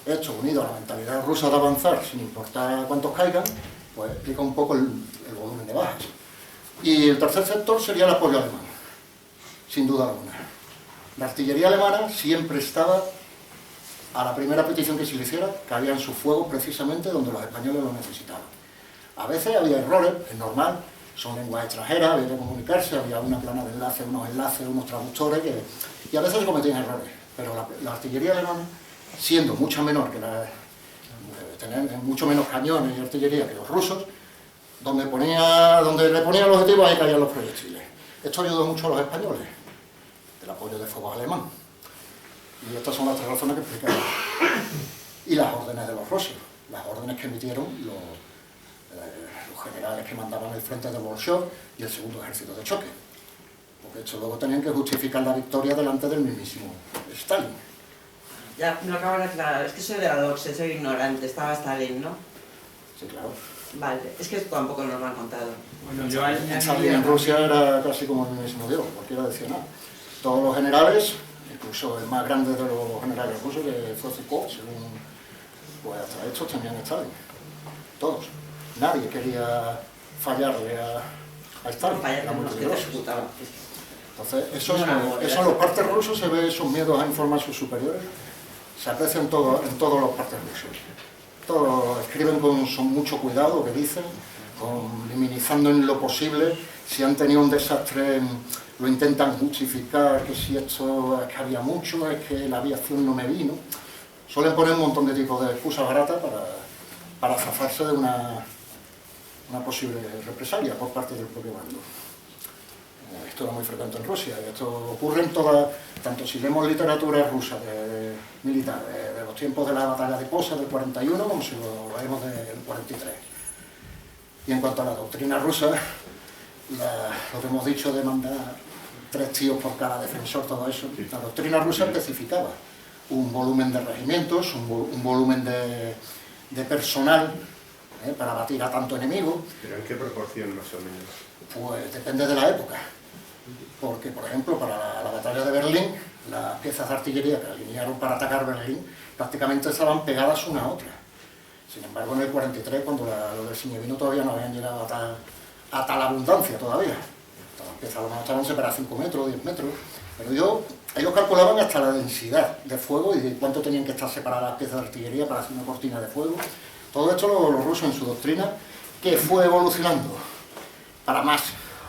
Esto, unido a la mentalidad rusa de avanzar, sin importar cuántos caigan, pues explica un poco el volumen de bajas. Y el tercer sector sería el apoyo alemán, sin duda alguna. La artillería alemana siempre estaba a la primera petición que se le hiciera, caía en sus fuegos precisamente donde los españoles lo necesitaban. A veces había errores, es normal, son lenguas extranjeras, había que comunicarse, había una plana de enlace, unos traductores, y a veces se cometían errores. Pero la artillería alemana, siendo mucho menor que tener mucho menos cañones y artillería que los rusos, donde le ponían el objetivo, ahí caían los proyectiles. Esto ayudó mucho a los españoles, del apoyo de fuego alemán. Y estas son las 3 razones que explicaba. Y las órdenes de los rusos, las órdenes que emitieron los generales que mandaban el frente de Bolshoi y el segundo ejército de choque. Porque esto luego tenían que justificar la victoria delante del mismísimo Stalin. Ya, me lo acabo de aclarar, es que soy de la doxe, soy ignorante, estaba Stalin, ¿no? Sí, claro. Vale, es que tampoco nos lo han contado. Bueno, yo Stalin en Rusia era casi como el mismísimo Dios, cualquiera decía nada. Todos los generales, incluso el más grande de los generales rusos, que fue Zhukov, según, pues hasta estos tenían Stalin. Todos. Nadie quería fallarle a Stalin. Era muy peligroso. Entonces, eso en los partes rusos se ve esos miedos a informar a sus superiores. Se aprecia en todos los partes rusos. Todos escriben con mucho cuidado lo que dicen, minimizando en lo posible. Si han tenido un desastre, lo intentan justificar, que si esto es que había mucho, es que la aviación no me vino. Suelen poner un montón de tipos de excusas baratas para zafarse de una posible represalia por parte del propio bando. Esto era muy frecuente en Rusia, y esto ocurre en tanto si leemos literatura rusa militar, de los tiempos de la batalla de Posa del 41, como si lo leemos del 43. Y en cuanto a la doctrina rusa, lo que hemos dicho de mandar 3 tíos por cada defensor, todo eso, la doctrina rusa especificaba un volumen de regimientos, un volumen de personal para batir a tanto enemigo. ¿Pero en qué proporción más o menos? Pues depende de la época, porque por ejemplo para la batalla de Berlín, las piezas de artillería que alinearon para atacar Berlín prácticamente estaban pegadas una a otra. Sin embargo, en el 43, cuando los del Signevino todavía no habían llegado a tal abundancia todavía, las piezas a lo mejor estaban separadas 5 metros, 10 metros, pero ellos calculaban hasta la densidad de fuego y de cuánto tenían que estar separadas las piezas de artillería para hacer una cortina de fuego. Todo esto los rusos en su doctrina, que fue evolucionando para más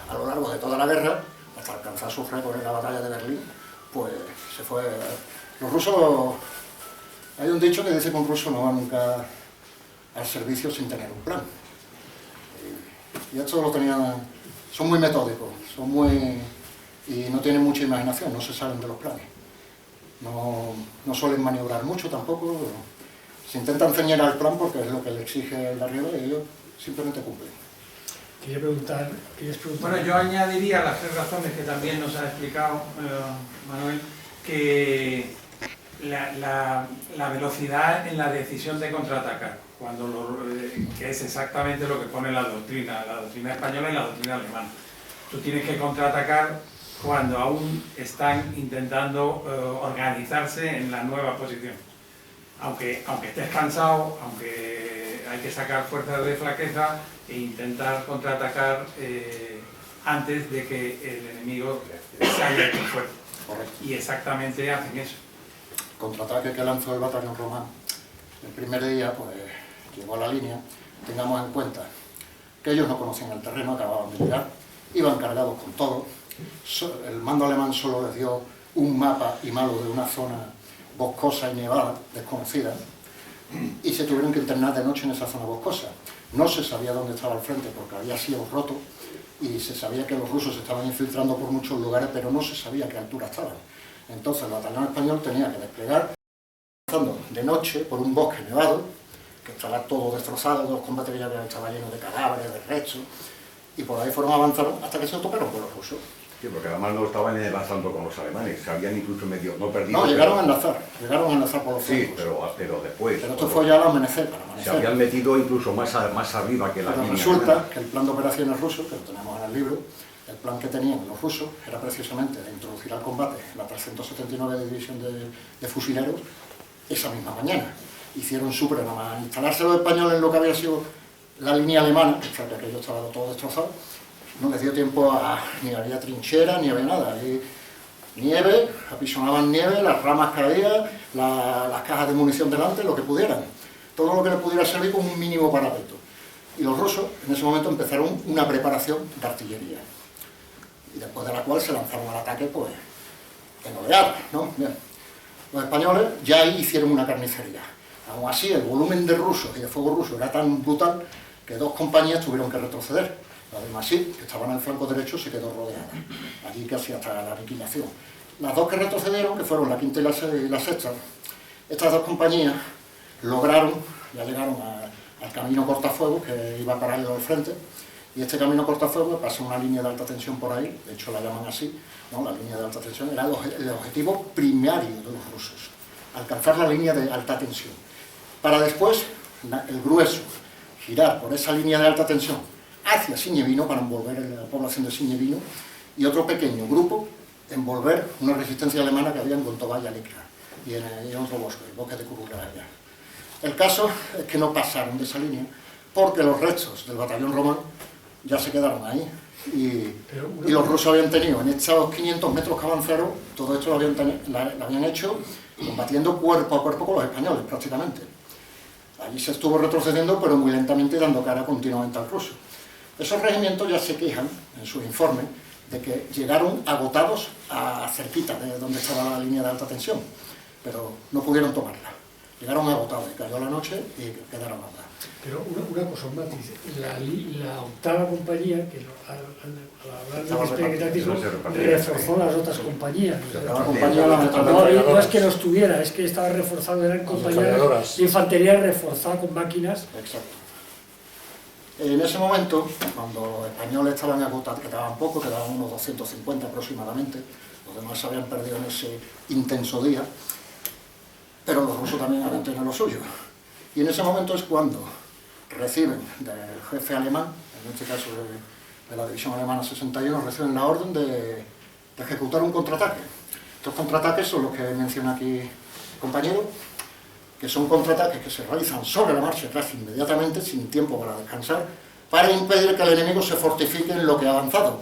a lo largo de toda la guerra, hasta alcanzar sus récords en la batalla de Berlín, pues se fue... Los rusos... Hay un dicho que dice que un ruso no va nunca al servicio sin tener un plan. Y esto lo tenían... Son muy metódicos, son muy... y no tienen mucha imaginación, no se salen de los planes. No suelen maniobrar mucho tampoco. Se intentan ceñir al plan porque es lo que le exige el de arriba y ellos simplemente cumplen. ¿Querías preguntar? Bueno, yo añadiría las 3 razones que también nos ha explicado Manuel, que la velocidad en la decisión de contraatacar, que es exactamente lo que pone la doctrina española y la doctrina alemana. Tú tienes que contraatacar cuando aún están intentando organizarse en la nueva posición. Aunque estés cansado, aunque hay que sacar fuerzas de flaqueza e intentar contraatacar antes de que el enemigo se haya hecho fuerte. Correcto. Y exactamente hacen eso. El contraataque que lanzó el batallón romano el primer día, pues llegó a la línea. Tengamos en cuenta que ellos no conocían el terreno, acababan de llegar, iban cargados con todo. El mando alemán solo les dio un mapa y malo de una zona boscosa y nevada, desconocida, y se tuvieron que internar de noche en esa zona boscosa. No se sabía dónde estaba el frente porque había sido roto y se sabía que los rusos se estaban infiltrando por muchos lugares, pero no se sabía a qué altura estaban. Entonces el batallón español tenía que desplegar avanzando de noche por un bosque nevado, que estaba todo destrozado, los combates ya estaban llenos de cadáveres, de restos, y por ahí fueron avanzando hasta que se toparon con los rusos. Sí, porque además no estaban avanzando con los alemanes, se habían incluso medio, no perdido... No, llegaron a enlazar por los flancos. Sí, pero después... Pero esto fue ya al amanecer, para Se amanecer. habían metido incluso más arriba que la Pero línea. resulta que el plan de operaciones ruso, que lo tenemos en el libro, el plan que tenían los rusos era precisamente de introducir al combate la 379 División de Fusileros esa misma mañana. Hicieron su programa, al instalarse los españoles en lo que había sido la línea alemana, que aquello estaba todo destrozado, no les dio tiempo ni había trinchera, ni había nada. Hay nieve, apisonaban nieve, las ramas caían, las cajas de munición delante, lo que pudieran. Todo lo que les pudiera servir como un mínimo parapeto. Y los rusos en ese momento empezaron una preparación de artillería. Y después de la cual se lanzaron al ataque, pues, en oleadas, ¿no? Bien. Los españoles ya ahí hicieron una carnicería. Aún así, el volumen de rusos y de fuego ruso era tan brutal que 2 compañías tuvieron que retroceder. La de Massy, que estaba en el flanco derecho, se quedó rodeada, allí casi hasta la aniquilación. Las 2 que retrocedieron, que fueron la quinta y la sexta, estas 2 compañías lograron, ya llegaron al camino cortafuegos que iba paralelo al frente, y este camino cortafuegos pasa una línea de alta tensión por ahí, de hecho la llaman así, ¿no? La línea de alta tensión era el objetivo primario de los rusos, alcanzar la línea de alta tensión, para después el grueso girar por esa línea de alta tensión hacia Signevino para envolver la población de Signevino y otro pequeño grupo envolver una resistencia alemana que había en Gontova y Alikra y en otro bosque, el bosque de Kurugaya. El caso es que no pasaron de esa línea porque los restos del batallón romano ya se quedaron ahí y los rusos habían tenido en estos 500 metros que avanzaron, todo esto lo habían hecho combatiendo cuerpo a cuerpo con los españoles prácticamente. Allí se estuvo retrocediendo pero muy lentamente dando cara continuamente al ruso. Esos regimientos ya se quejan en sus informes de que llegaron agotados cerquita de donde estaba la línea de alta tensión, pero no pudieron tomarla. Llegaron agotados y cayó la noche y quedaron agotados. Pero una cosa más, dice, la octava compañía, que al hablar de táctico, reforzó las otras compañías. La compañía No es que no estuviera, es que estaba reforzado, eran compañías de infantería reforzada con máquinas. Exacto. En ese momento, cuando los españoles estaban agotados, quedaban pocos, quedaban unos 250 aproximadamente, los demás se habían perdido en ese intenso día, pero los rusos también habían tenido lo suyo. Y en ese momento es cuando reciben del jefe alemán, en este caso de la división alemana 61, reciben la orden de ejecutar un contraataque. Estos contraataques son los que menciona aquí el compañero, que son contraataques que se realizan sobre la marcha atrás inmediatamente, sin tiempo para descansar, para impedir que el enemigo se fortifique en lo que ha avanzado,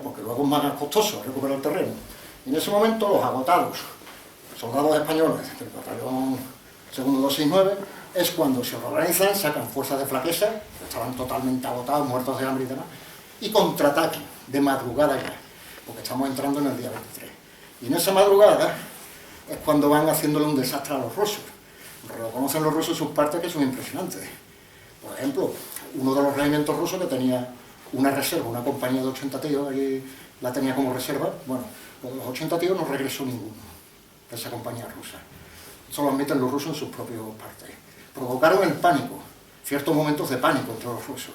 porque luego es más costoso recuperar el terreno. Y en ese momento los agotados soldados españoles del batallón segundo 269 es cuando se organizan, sacan fuerzas de flaqueza, estaban totalmente agotados, muertos de hambre y demás, y contraatacan de madrugada ya, porque estamos entrando en el día 23. Y en esa madrugada es cuando van haciéndole un desastre a los rusos. Reconocen los rusos sus partes que son impresionantes. Por ejemplo, uno de los regimientos rusos que tenía una reserva, una compañía de 80 tíos, allí la tenía como reserva, bueno, pues de los 80 tíos no regresó ninguno de esa compañía rusa. Eso lo admiten los rusos en sus propios partes. Provocaron el pánico, ciertos momentos de pánico entre los rusos.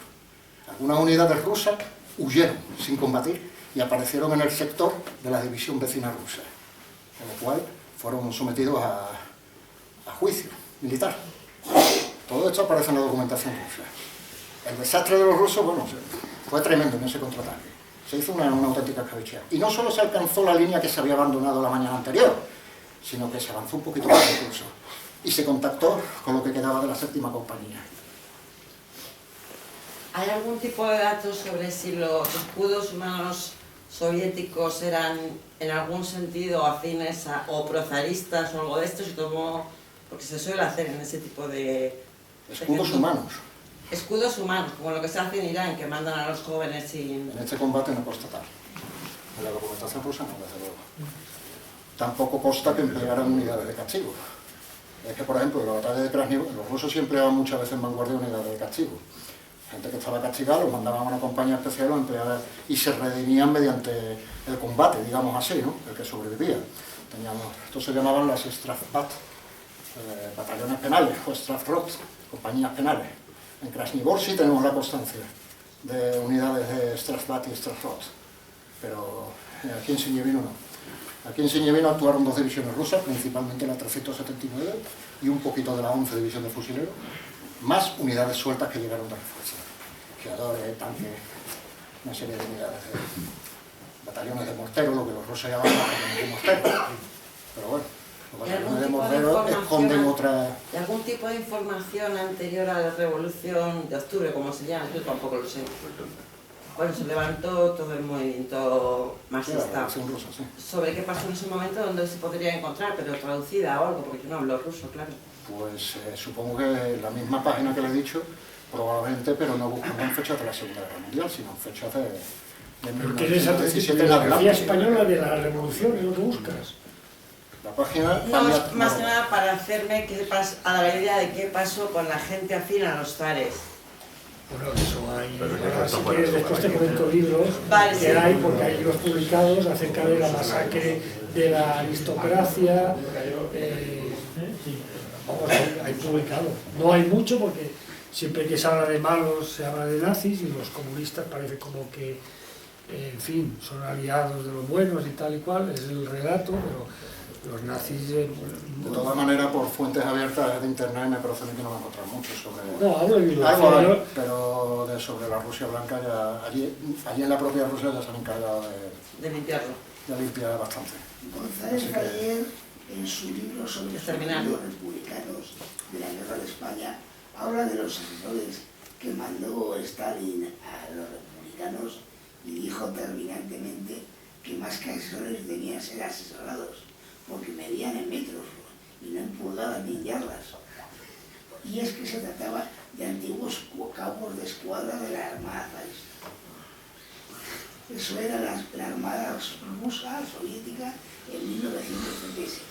Algunas unidades rusas huyeron sin combatir y aparecieron en el sector de la división vecina rusa, con lo cual fueron sometidos a juicio militar. Todo esto aparece en la documentación rusa. El desastre de los rusos, bueno, fue tremendo en ese contraataque. Se hizo una auténtica escabeche. Y no solo se alcanzó la línea que se había abandonado la mañana anterior, sino que se avanzó un poquito más incluso. Y se contactó con lo que quedaba de la séptima compañía. ¿Hay algún tipo de datos sobre si los escudos humanos soviéticos eran en algún sentido afines o prozaristas o algo de esto? Porque se suele hacer en ese tipo de... Escudos humanos. Escudos humanos, como lo que se hace en Irán, que mandan a los jóvenes sin... En este combate no consta tal. En la documentación rusa no, desde luego. Tampoco consta que emplearan unidades de castigo. Es que, por ejemplo, en la batalla de Krasnivor, los rusos sí empleaban muchas veces en vanguardia unidades de castigo. Gente que estaba castigada, los mandaban a una compañía especial, los empleaban y se redimían mediante el combate, digamos así, ¿no? El que sobrevivía. Estos se llamaban las Strafbat, batallones penales, o Strafrot, compañías penales. En Krasnivor sí tenemos la constancia de unidades de Strafbat y Strafrot, pero aquí en Siñevino no. Aquí en Siñevino actuaron dos divisiones rusas, principalmente la 379 y un poquito de la 11 División de Fusileros, más unidades sueltas que llegaron de refuerzo. Fiadores, tanques, una serie de unidades de batallones de mortero, lo que los rusos llamaban batallones de mortero. Pero bueno, los batallones de mortero esconden otra... ¿Y algún tipo de información anterior a la Revolución de Octubre, como se llama? Yo tampoco lo sé. Bueno, se levantó todo el movimiento marxista. Sí, ruso, sí. ¿Sobre qué pasó en ese momento? ¿Dónde se podría encontrar? Pero traducida o algo, porque yo no hablo ruso, claro. Pues supongo que la misma página que le he dicho, probablemente, pero no buscando fechas de la Segunda Guerra Mundial, sino fechas de ¿Pero qué es esa 1917 en bibliografía adelante. española de la Revolución? ¿Es lo que buscas? La página... No, es más que nada para hacerme a la idea de qué pasó con la gente afín a los zares. Bueno, eso hay... Ahora, si quieres, después te comento libros Vale, que sí. hay, porque hay libros publicados acerca de la masacre de la aristocracia. Vamos, hay publicado. No hay mucho porque siempre que se habla de malos se habla de nazis y los comunistas parece como que, en fin, son aliados de los buenos y tal y cual, es el relato, pero los nazis... De todas maneras, por fuentes abiertas de internet me parece a mí que no me he encontrado mucho sobre... No, hablo de Algo hay, bibliografía. pero sobre la Rusia blanca, ya, allí en la propia Rusia ya se han encargado De limpiarlo. de limpiar bastante. González Así que- Faller, en su libro sobre los Exterminarlo. partidos republicanos de la Guerra de España, habla de los asesores que mandó Stalin a los republicanos y dijo terminantemente que más que asesores debían ser asesorados, porque medían en metros y no en pulgadas ni en yardas. Y es que se trataba de antiguos cabos de escuadra de la Armada zarista. Eso era la Armada rusa, soviética, en 1936.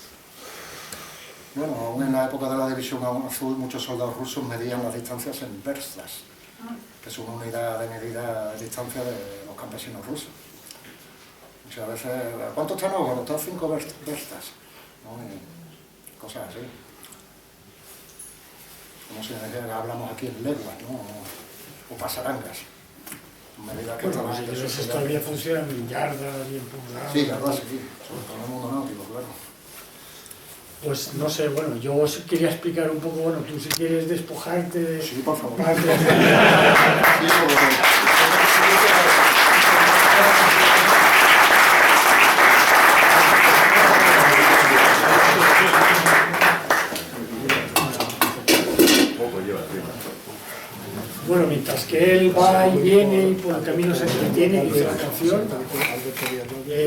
Bueno, aún en la época de la División Azul, muchos soldados rusos medían las distancias en verstas, que es una unidad de medida de distancia de los campesinos rusos. Muchas veces, ¿cuánto está Nóvgorod? Está 5 verstas, ¿no? Y cosas así. Como si hablamos aquí en leguas, ¿no? O pasarangas. Medida que Bueno, estaban pues de ellos sociedad. todavía funcionan en yardas y en pulgadas. Sí, la verdad, sí, sobre todo en el mundo náutico, claro. Pues no sé, bueno, yo os quería explicar un poco, bueno, tú si quieres despojarte de... Sí, por favor. parte de- Sí, por favor. Bueno, mientras que él va y viene y por el camino se entretiene, dice la canción,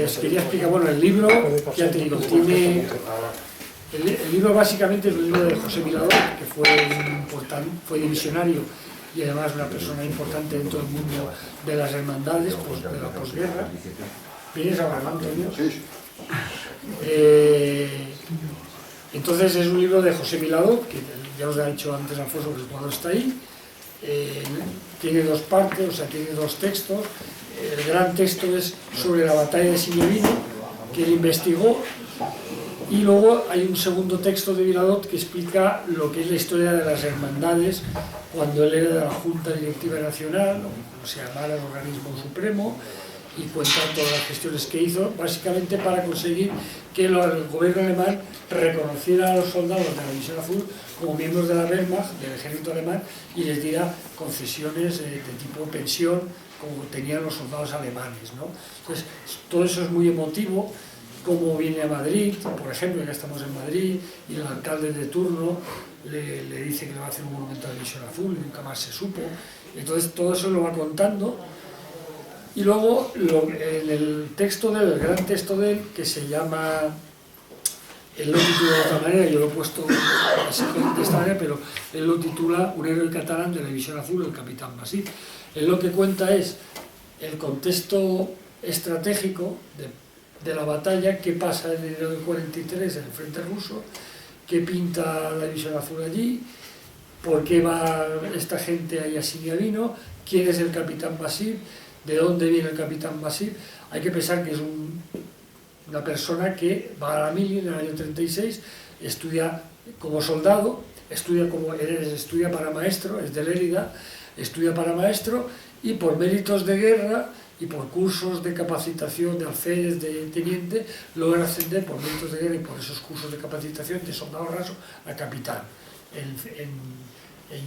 os quería explicar, bueno, el libro, ya te digo, tiene... El libro básicamente es un libro de José Mirador, que fue divisionario y además una persona importante dentro del mundo de las hermandades, pues, de la posguerra. ¿Vienes ahora, no, Antonio? Sí, sí. Entonces es un libro de José Mirador, que ya os ha dicho antes Alfonso que el cuadro está ahí. Tiene dos partes, o sea, tiene dos textos. El gran texto es sobre la batalla de Signevino, que él investigó, y luego hay un segundo texto de Viladot que explica lo que es la historia de las hermandades cuando él era de la Junta Directiva Nacional, o como se llamara el organismo supremo, y cuenta todas las gestiones que hizo, básicamente para conseguir que el gobierno alemán reconociera a los soldados de la División Azul como miembros de la Wehrmacht, del ejército alemán, y les diera concesiones de tipo pensión, como tenían los soldados alemanes, ¿no? Entonces, todo eso es muy emotivo, como viene a Madrid, por ejemplo, ya estamos en Madrid, y el alcalde de turno le dice que le va a hacer un monumento a la División Azul, y nunca más se supo. Entonces, todo eso lo va contando. Y luego, en el texto de él, el gran texto de él, que se llama, él lo titula de otra manera, yo lo he puesto así de esta manera, pero él lo titula Un héroe catalán de la División Azul, el capitán Masip. Él lo que cuenta es el contexto estratégico de la batalla, qué pasa en enero del 43 en el frente ruso, qué pinta la División Azul allí, por qué va esta gente ahí a Signevino, quién es el capitán Masip, de dónde viene el capitán Masip. Hay que pensar que es una persona que va a la mili en el año 36, estudia como soldado, estudia para maestro, es de Lérida, estudia para maestro, y por méritos de guerra y por cursos de capacitación de alférez, de teniente, logra ascender por méritos de guerra y por esos cursos de capacitación de soldado raso a capitán,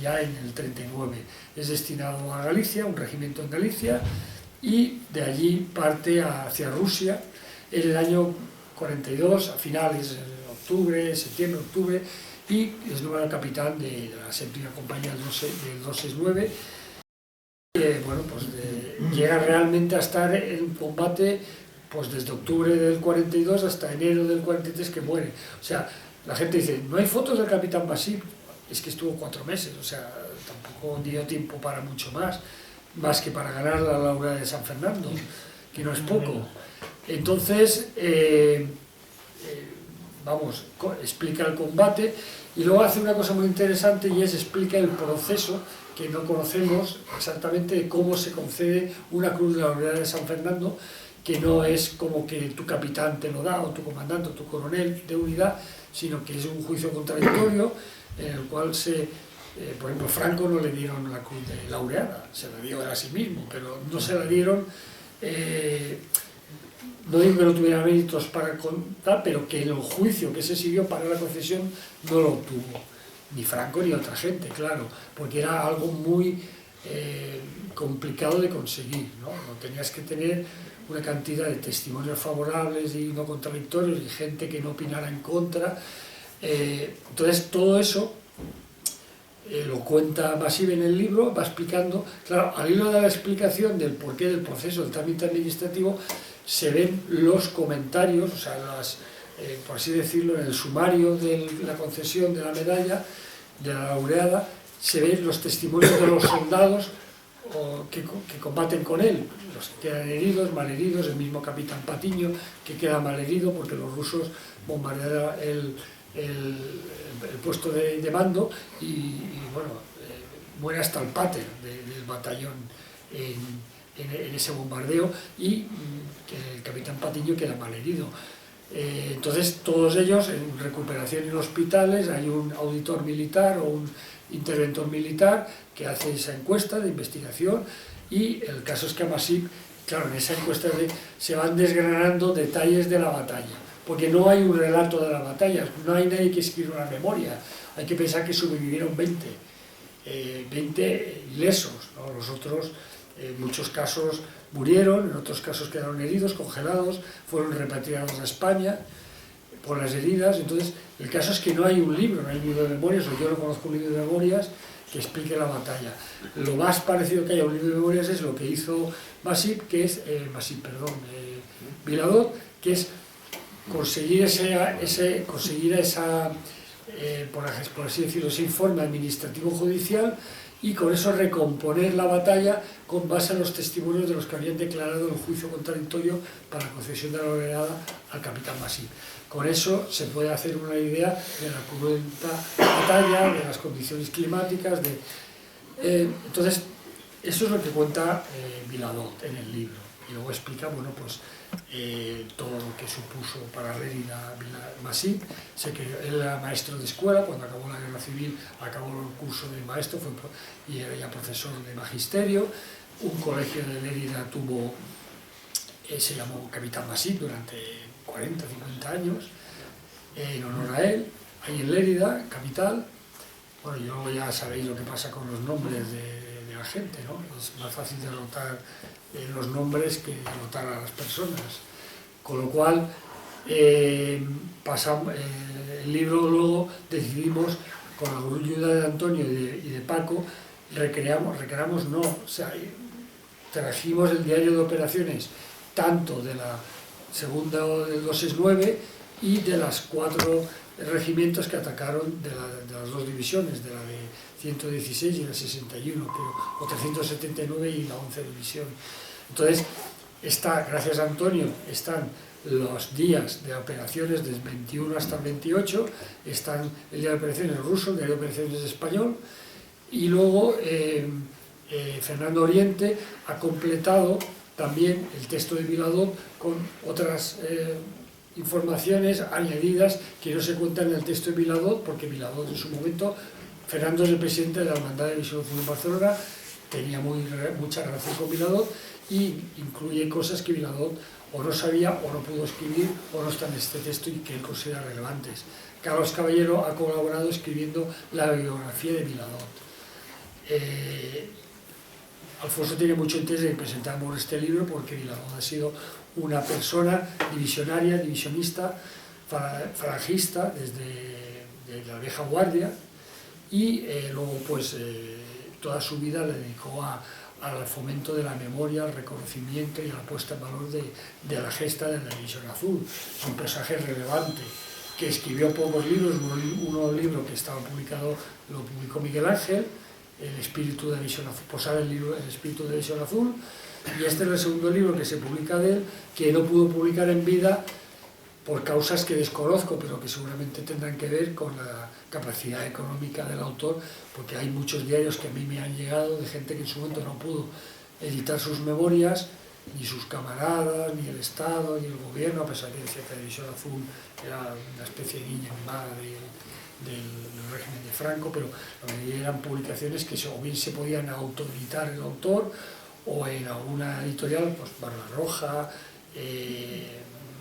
ya en el 39. Es destinado a Galicia, un regimiento en Galicia, y de allí parte hacia Rusia en el año 42, a finales de septiembre, octubre, y es nombrado capitán de la séptima compañía del 269. Bueno, pues llega realmente a estar en combate pues desde octubre del 42 hasta enero del 43 que muere. O sea, la gente dice, no hay fotos del capitán Masip, es que estuvo 4 meses, o sea, tampoco dio tiempo para mucho más que para ganar la laurea de San Fernando, que no es poco. Entonces, vamos, explica el combate y luego hace una cosa muy interesante y es explica el proceso que no conocemos exactamente de cómo se concede una cruz de la laurea de San Fernando, que no es como que tu capitán te lo da, o tu comandante, o tu coronel de unidad, sino que es un juicio contradictorio en el cual por ejemplo, Franco no le dieron la cruz de laureada, se la dio él a sí mismo, pero no se la dieron, no digo que no tuviera méritos para contar, pero que en el juicio que se siguió para la concesión no lo obtuvo, ni Franco ni otra gente, claro, porque era algo muy complicado de conseguir, ¿no? Tenías que tener una cantidad de testimonios favorables y no contradictorios y gente que no opinara en contra. Entonces todo eso lo cuenta Masip en el libro, va explicando, claro, al hilo de la explicación del porqué del proceso del trámite administrativo se ven los comentarios, o sea, por así decirlo, en el sumario de la concesión de la medalla, de la laureada, se ven los testimonios de los soldados que combaten con él, los que quedan heridos, malheridos, el mismo capitán Patiño que queda malherido porque los rusos bombardearon el puesto de mando y bueno, muere hasta el pater del batallón en ese bombardeo y que el capitán Patiño queda malherido. Entonces todos ellos en recuperación en hospitales, hay un auditor militar o un interventor militar que hace esa encuesta de investigación y el caso es que a Masip, claro, en esa encuesta se van desgranando detalles de la batalla. porque no hay un relato de la batalla, no hay nadie que escriba una memoria. Hay que pensar que sobrevivieron 20 ilesos, ¿no? Los otros, en muchos casos, murieron, en otros casos quedaron heridos, congelados, fueron repatriados a España por las heridas. Entonces, el caso es que no hay un libro, no hay un libro de memorias, o yo no conozco un libro de memorias que explique la batalla. Lo más parecido que haya a un libro de memorias es lo que hizo Viladot, que es conseguir por así decirlo, ese informe administrativo judicial, y con eso recomponer la batalla con base en los testimonios de los que habían declarado el juicio contradictorio para la concesión de la libertad al capitán Masip. Con eso se puede hacer una idea de la cruenta batalla, de las condiciones climáticas, entonces eso es lo que cuenta Viladot en el libro, y luego explica, bueno, pues todo lo que supuso para Lérida Masip. Sé que él era maestro de escuela, cuando acabó la guerra civil acabó el curso de maestro y era ya profesor de magisterio. Un colegio de Lérida se llamó Capitán Masip durante 40 o 50 años, en honor a él, ahí en Lérida, capital. Bueno, yo ya sabéis lo que pasa con los nombres de la gente, ¿no? Es más fácil derrotar los nombres que derrotar a las personas. Con lo cual, el libro luego decidimos, con la ayuda de Antonio y de Paco, trajimos el diario de operaciones tanto de la segunda del 269 y de las 4 regimientos que atacaron de las 2 divisiones, de la de 116 y la 61, creo, o 379 y la 11 división. Entonces, gracias a Antonio, están los días de operaciones del 21 hasta el 28, están el día de operaciones ruso, el día de operaciones español, y luego Fernando Oriente ha completado también el texto de Viladot con otras informaciones añadidas que no se cuentan en el texto de Viladot, porque Viladot en su momento, Fernando es el presidente de la Hermandad de División Azul en Barcelona, tenía mucha relación con Viladot, y incluye cosas que Viladot o no sabía o no pudo escribir o no están en este texto y que él considera relevantes. Carlos Caballero ha colaborado escribiendo la biografía de Viladot. Alfonso tiene mucho interés en que presentamos este libro porque Viladot ha sido una persona divisionaria, divisionista, falangista desde la vieja guardia, y luego pues toda su vida le dedicó al fomento de la memoria, al reconocimiento y a la puesta en valor de la gesta de la División Azul. Es un personaje relevante que escribió pocos libros. Un libro que estaba publicado lo publicó Miguel Ángel, El espíritu de la División Azul, posar el espíritu de la División Azul, y este es el segundo libro que se publica de él, que no pudo publicar en vida por causas que desconozco, pero que seguramente tendrán que ver con la capacidad económica del autor, porque hay muchos diarios que a mí me han llegado de gente que en su momento no pudo editar sus memorias, ni sus camaradas, ni el Estado, ni el gobierno, a pesar de que la División Azul era una especie de niña mimada del régimen de Franco, pero la mayoría eran publicaciones que o bien se podían autoeditar el autor, o en alguna editorial, pues Barbarroja,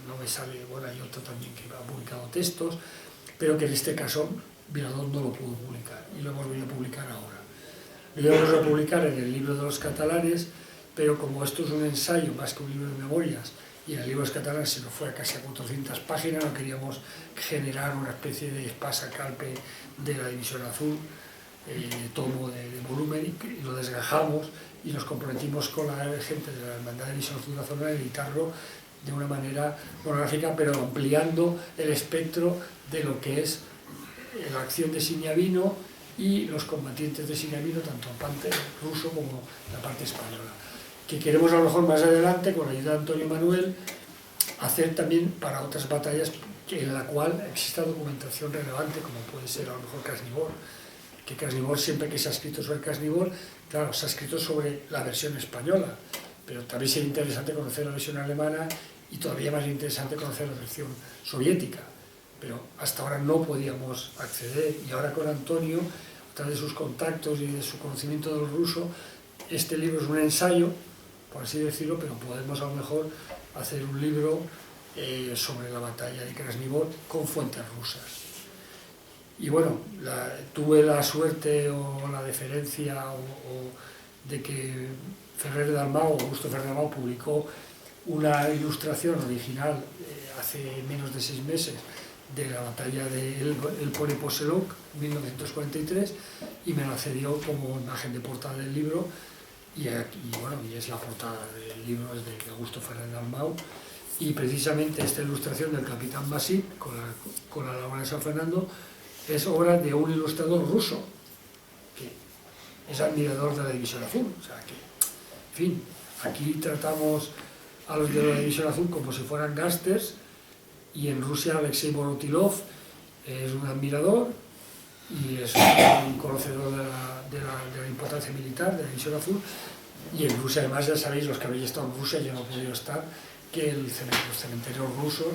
no me sale, bueno, hay otro también que ha publicado textos, pero que en este caso Viladot no lo pudo publicar, y lo hemos venido a publicar ahora. Lo íbamos a publicar en el libro de los catalanes, pero como esto es un ensayo más que un libro de memorias, y en el libro de los catalanes se nos fue a casi a 400 páginas, no queríamos generar una especie de espasa calpe de la División Azul, tomo de volumen, y lo desgajamos y nos comprometimos con la gente de la Hermandad de División Azul Barcelona a editarlo de una manera monográfica, pero ampliando el espectro de lo que es la acción de Siniavino y los combatientes de Siniavino, tanto la parte ruso como la parte española, que queremos a lo mejor más adelante, con la ayuda de Antonio Manuel, hacer también para otras batallas en la cual exista documentación relevante, como puede ser a lo mejor Krasnivor, que Krasnivor, siempre que se ha escrito sobre Krasnivor, claro, se ha escrito sobre la versión española, pero también sería interesante conocer la versión alemana y todavía más interesante conocer la versión soviética, pero hasta ahora no podíamos acceder, y ahora con Antonio, a través de sus contactos y de su conocimiento del ruso, este libro es un ensayo, por así decirlo, pero podemos a lo mejor hacer un libro sobre la batalla de Krasnivor con fuentes rusas. Y bueno, tuve la suerte o la deferencia de que Ferrer Dalmau, Augusto Ferrer Dalmau, publicó una ilustración original hace menos de 6 meses de la batalla de El Pone-Poselok, 1943, y me la cedió como imagen de portada del libro, y es la portada del libro, es de Augusto Ferrer Dalmau, y precisamente esta ilustración del Capitán Masip con la Laguna de San Fernando es obra de un ilustrador ruso que es admirador de la División Azul. O sea que, en fin, aquí tratamos a los de la División Azul como si fueran gángsters, y en Rusia Alexei Borotilov es un admirador y es un conocedor de la importancia militar de la División Azul. Y en Rusia, además, ya sabéis, los que habéis estado en Rusia, yo no he podido estar, que los cementerios rusos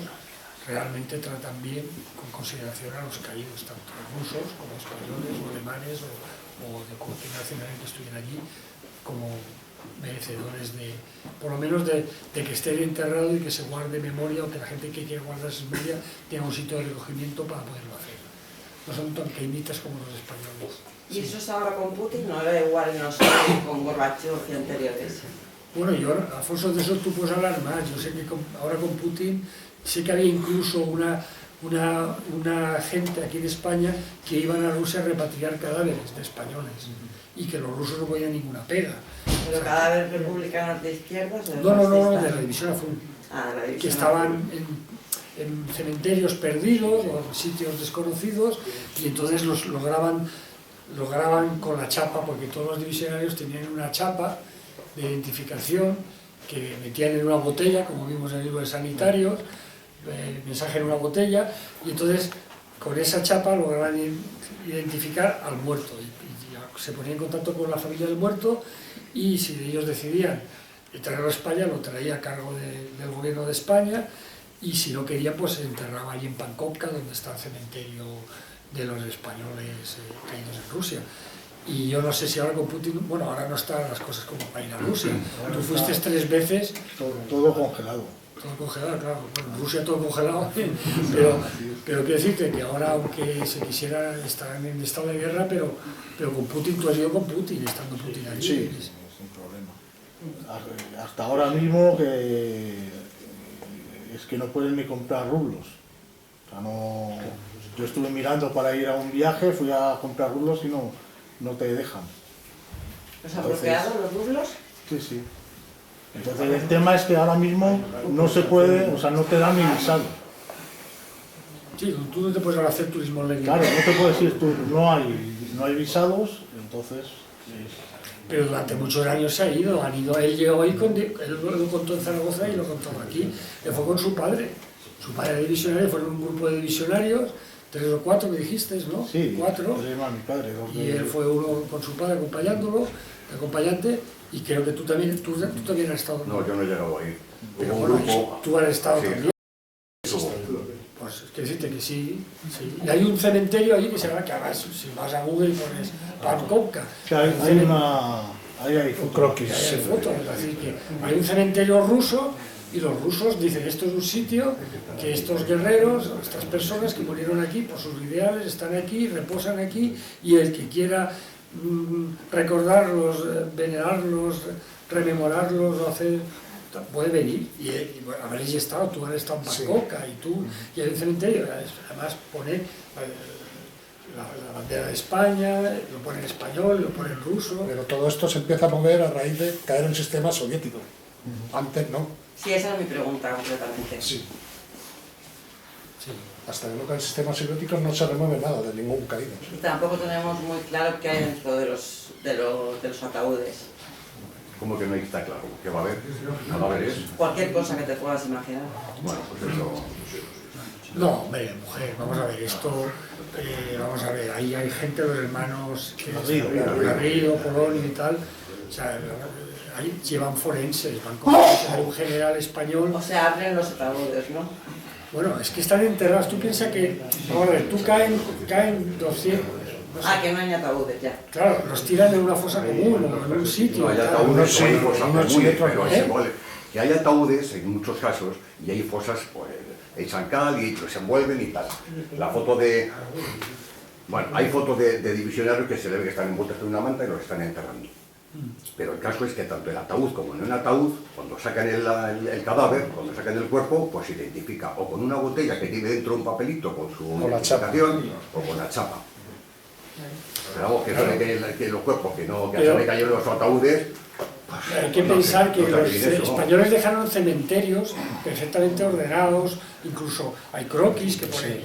realmente tratan bien, con consideración a los caídos, tanto rusos como españoles o alemanes o de cualquier nacionalidad que estuvieran allí, como merecedores por lo menos de que esté enterrado y que se guarde memoria, o que la gente que quiera guardar esa memoria tenga un sitio de recogimiento para poderlo hacer. No son tan caimitas como los españoles. ¿Y eso es ahora con Putin? ¿No era igual en los con Gorbachev y anteriores? Bueno, yo, Alfonso, de eso tú puedes hablar más. Yo sé que ahora con Putin, sé que había incluso una gente aquí en España que iban a Rusia a repatriar cadáveres de españoles, y que los rusos no ponían ninguna pega. ¿Pero cadáveres republicanos de izquierdas? No, de la División Azul. Ah, de la División que estaban en cementerios perdidos o en sitios desconocidos, y entonces los graban con la chapa, porque todos los divisionarios tenían una chapa de identificación que metían en una botella, como vimos en el libro de sanitarios, el mensaje en una botella, y entonces con esa chapa lograban identificar al muerto, y se ponían en contacto con la familia del muerto, y si ellos decidían traerlo a España, lo traía a cargo del gobierno de España, y si no quería, pues se enterraba allí en Pankovka, donde está el cementerio de los españoles caídos en Rusia. Y yo no sé si ahora con Putin, bueno, ahora no están las cosas como para ir a Rusia. Tú fuiste 3 veces. Todo congelado. Todo congelado, claro. Bueno, en Rusia todo congelado, pero quiero decirte que ahora, aunque se quisiera, estar en estado de guerra, pero con Putin, tú has ido con Putin, estando Putin allí. Sí, sin problema. Hasta ahora mismo es que no pueden ni comprar rublos. O sea, no. Yo estuve mirando para ir a un viaje, fui a comprar rublos y no te dejan. ¿Los ha bloqueado los rublos? Sí. Entonces el tema es que ahora mismo no se puede, o sea, no te dan ni visado. Sí, tú no te puedes ahora hacer turismo en Claro, no te puedes ir tú, no hay visados, entonces... Pero durante muchos años se ha ido, él llegó ahí, él lo contó en Zaragoza y lo contó aquí, él fue con su padre era divisionario, fueron un grupo de divisionarios, 3 o 4 me dijiste, ¿no? Sí, 4, mi padre, y él fue uno con su padre acompañante, y creo que tú también has estado. No, yo no he llegado a ir. Pero Hubo bueno, un grupo... tú has estado Sí. también. Pues quiero decirte que sí. Y hay un cementerio allí que se llama, que además, si vas a Google y pones Pankovka, hay un croquis. hay fotos, es decir, que hay un cementerio ruso, y los rusos dicen, esto es un sitio que estos guerreros, estas personas que murieron aquí por sus ideales, están aquí, reposan aquí, y el que quiera recordarlos, venerarlos, rememorarlos, o hacer, puede venir. Y bueno, habréis estado, tú has estado en Pankovka, y hay un cementerio, además pone la bandera de España, lo pone en español, lo pone en ruso. Pero todo esto se empieza a mover a raíz de caer en el sistema soviético. Antes no. Sí, esa es mi pregunta completamente. Sí. Hasta que no cae el sistema soviético no se remueve nada de ningún caído. Y tampoco tenemos muy claro qué hay dentro de los ataúdes. ¿Cómo que no está claro? ¿Qué va a haber? ¿No va a haber eso? Cualquier cosa que te puedas imaginar. Bueno, pues eso... No, hombre, mujer, vamos a ver, vamos a ver, ahí hay gente, los hermanos Garrido, Polonio y tal, o sea, ahí llevan forenses, van con hay un general español. O sea, abren los ataúdes, ¿no? Bueno, es que están enterrados, tú piensas que, vamos a ver, tú caen 200... No sé. Que no hay ataúdes ya. Claro, los tiran en una fosa común o en un sitio. No, hay ataúdes, sí, que que hay ataúdes en muchos casos y hay fosas, pues, echan cal y los envuelven y tal. La foto de... Bueno, hay fotos de divisionarios que se ve que están envueltos en una manta y los están enterrando. Pero el caso es que tanto el ataúd como no el ataúd, cuando sacan el cadáver, cuando sacan el cuerpo, pues se identifica o con una botella que tiene dentro un papelito con su identificación o con la chapa. Pero vamos, que los cuerpos que se le cayeron los ataúdes... Pues, hay que pensar que los españoles dejaron cementerios perfectamente ordenados, incluso hay croquis que ponen,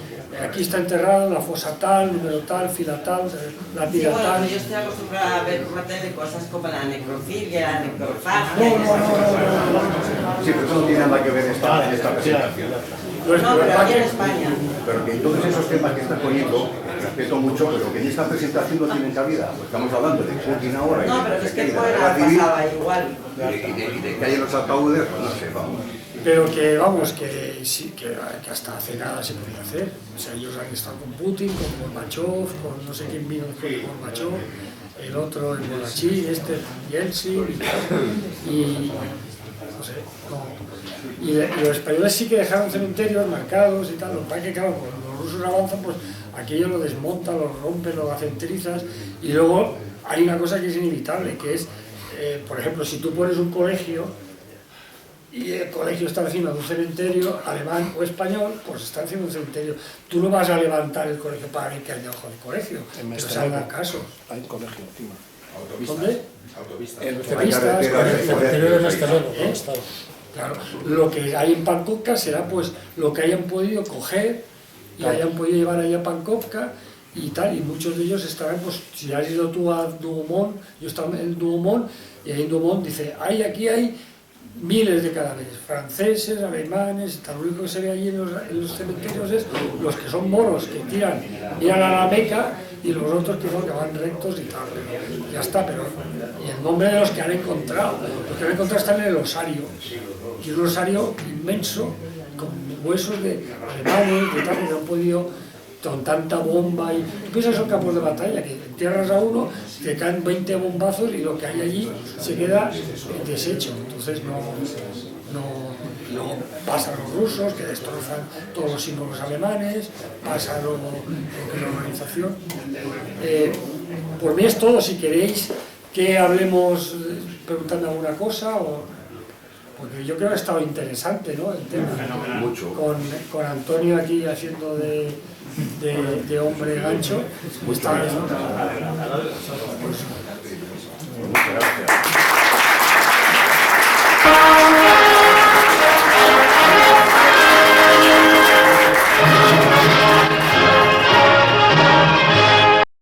aquí está enterrado en la fosa tal, número tal, fila tal, lápida bueno, tal. yo estoy acostumbrada a ver una tele de cosas como la necrofilia, la necrofagia... Sí, pero eso no tiene nada que ver esta presentación. No, pero aquí en España. Pero que todos esos temas que estás poniendo, respeto mucho, pero que en esta presentación no tienen cabida. Pues estamos hablando de Putin ahora No, pero es que fuera pasaba igual. Y de que hay en los ataúdes, pues no sé, vamos. Pero que vamos, que sí, que hasta hace nada se podía hacer. O sea, ellos han estado con Putin, con Gorbachev, con no sé quién vino después de Gorbachev, el otro, el Bolachín, Yeltsin, y no sé, no. Y los españoles sí que dejaron cementerios marcados y tal, lo que pasa es que claro, cuando los rusos avanzan, pues aquello lo desmontan, lo rompen, lo hacen trizas, y luego hay una cosa que es inevitable, que es, por ejemplo, si tú pones un colegio y el colegio está encima de un cementerio alemán o español, pues está encima de un cementerio. Tú no vas a levantar el colegio para ver qué hay debajo del colegio, pero se han dado casos. Hay un colegio encima. ¿Dónde? Autopistas. El cementerio de Mestelero, Claro, lo que hay en Pankovka será pues lo que hayan podido coger y hayan podido llevar ahí a Pankovka y tal, y muchos de ellos estarán, pues si has ido tú a Douaumont, yo estaba en Douaumont, y ahí en Douaumont dice, aquí hay miles de cadáveres, franceses, alemanes, tal, lo único que se ve allí en los cementerios es los que son moros, que miran a la Meca, y los otros que van rectos y tal, pero ya está, pero y el nombre de los que han encontrado, los que han encontrado están en el osario, y es un osario inmenso, con huesos de alemanes, de tal, que no han podido, con tanta bomba, y tú piensas son campos de batalla, que entierras a uno, te caen 20 bombazos y lo que hay allí se queda deshecho, entonces luego pasan los rusos que destrozan todos los símbolos alemanes, pasa luego lo que es la organización. Por mí es todo, si queréis que hablemos preguntando alguna cosa, porque yo creo que ha estado interesante, ¿no? El tema. Mucho. Con Antonio aquí haciendo de hombre gancho. Muchas gracias.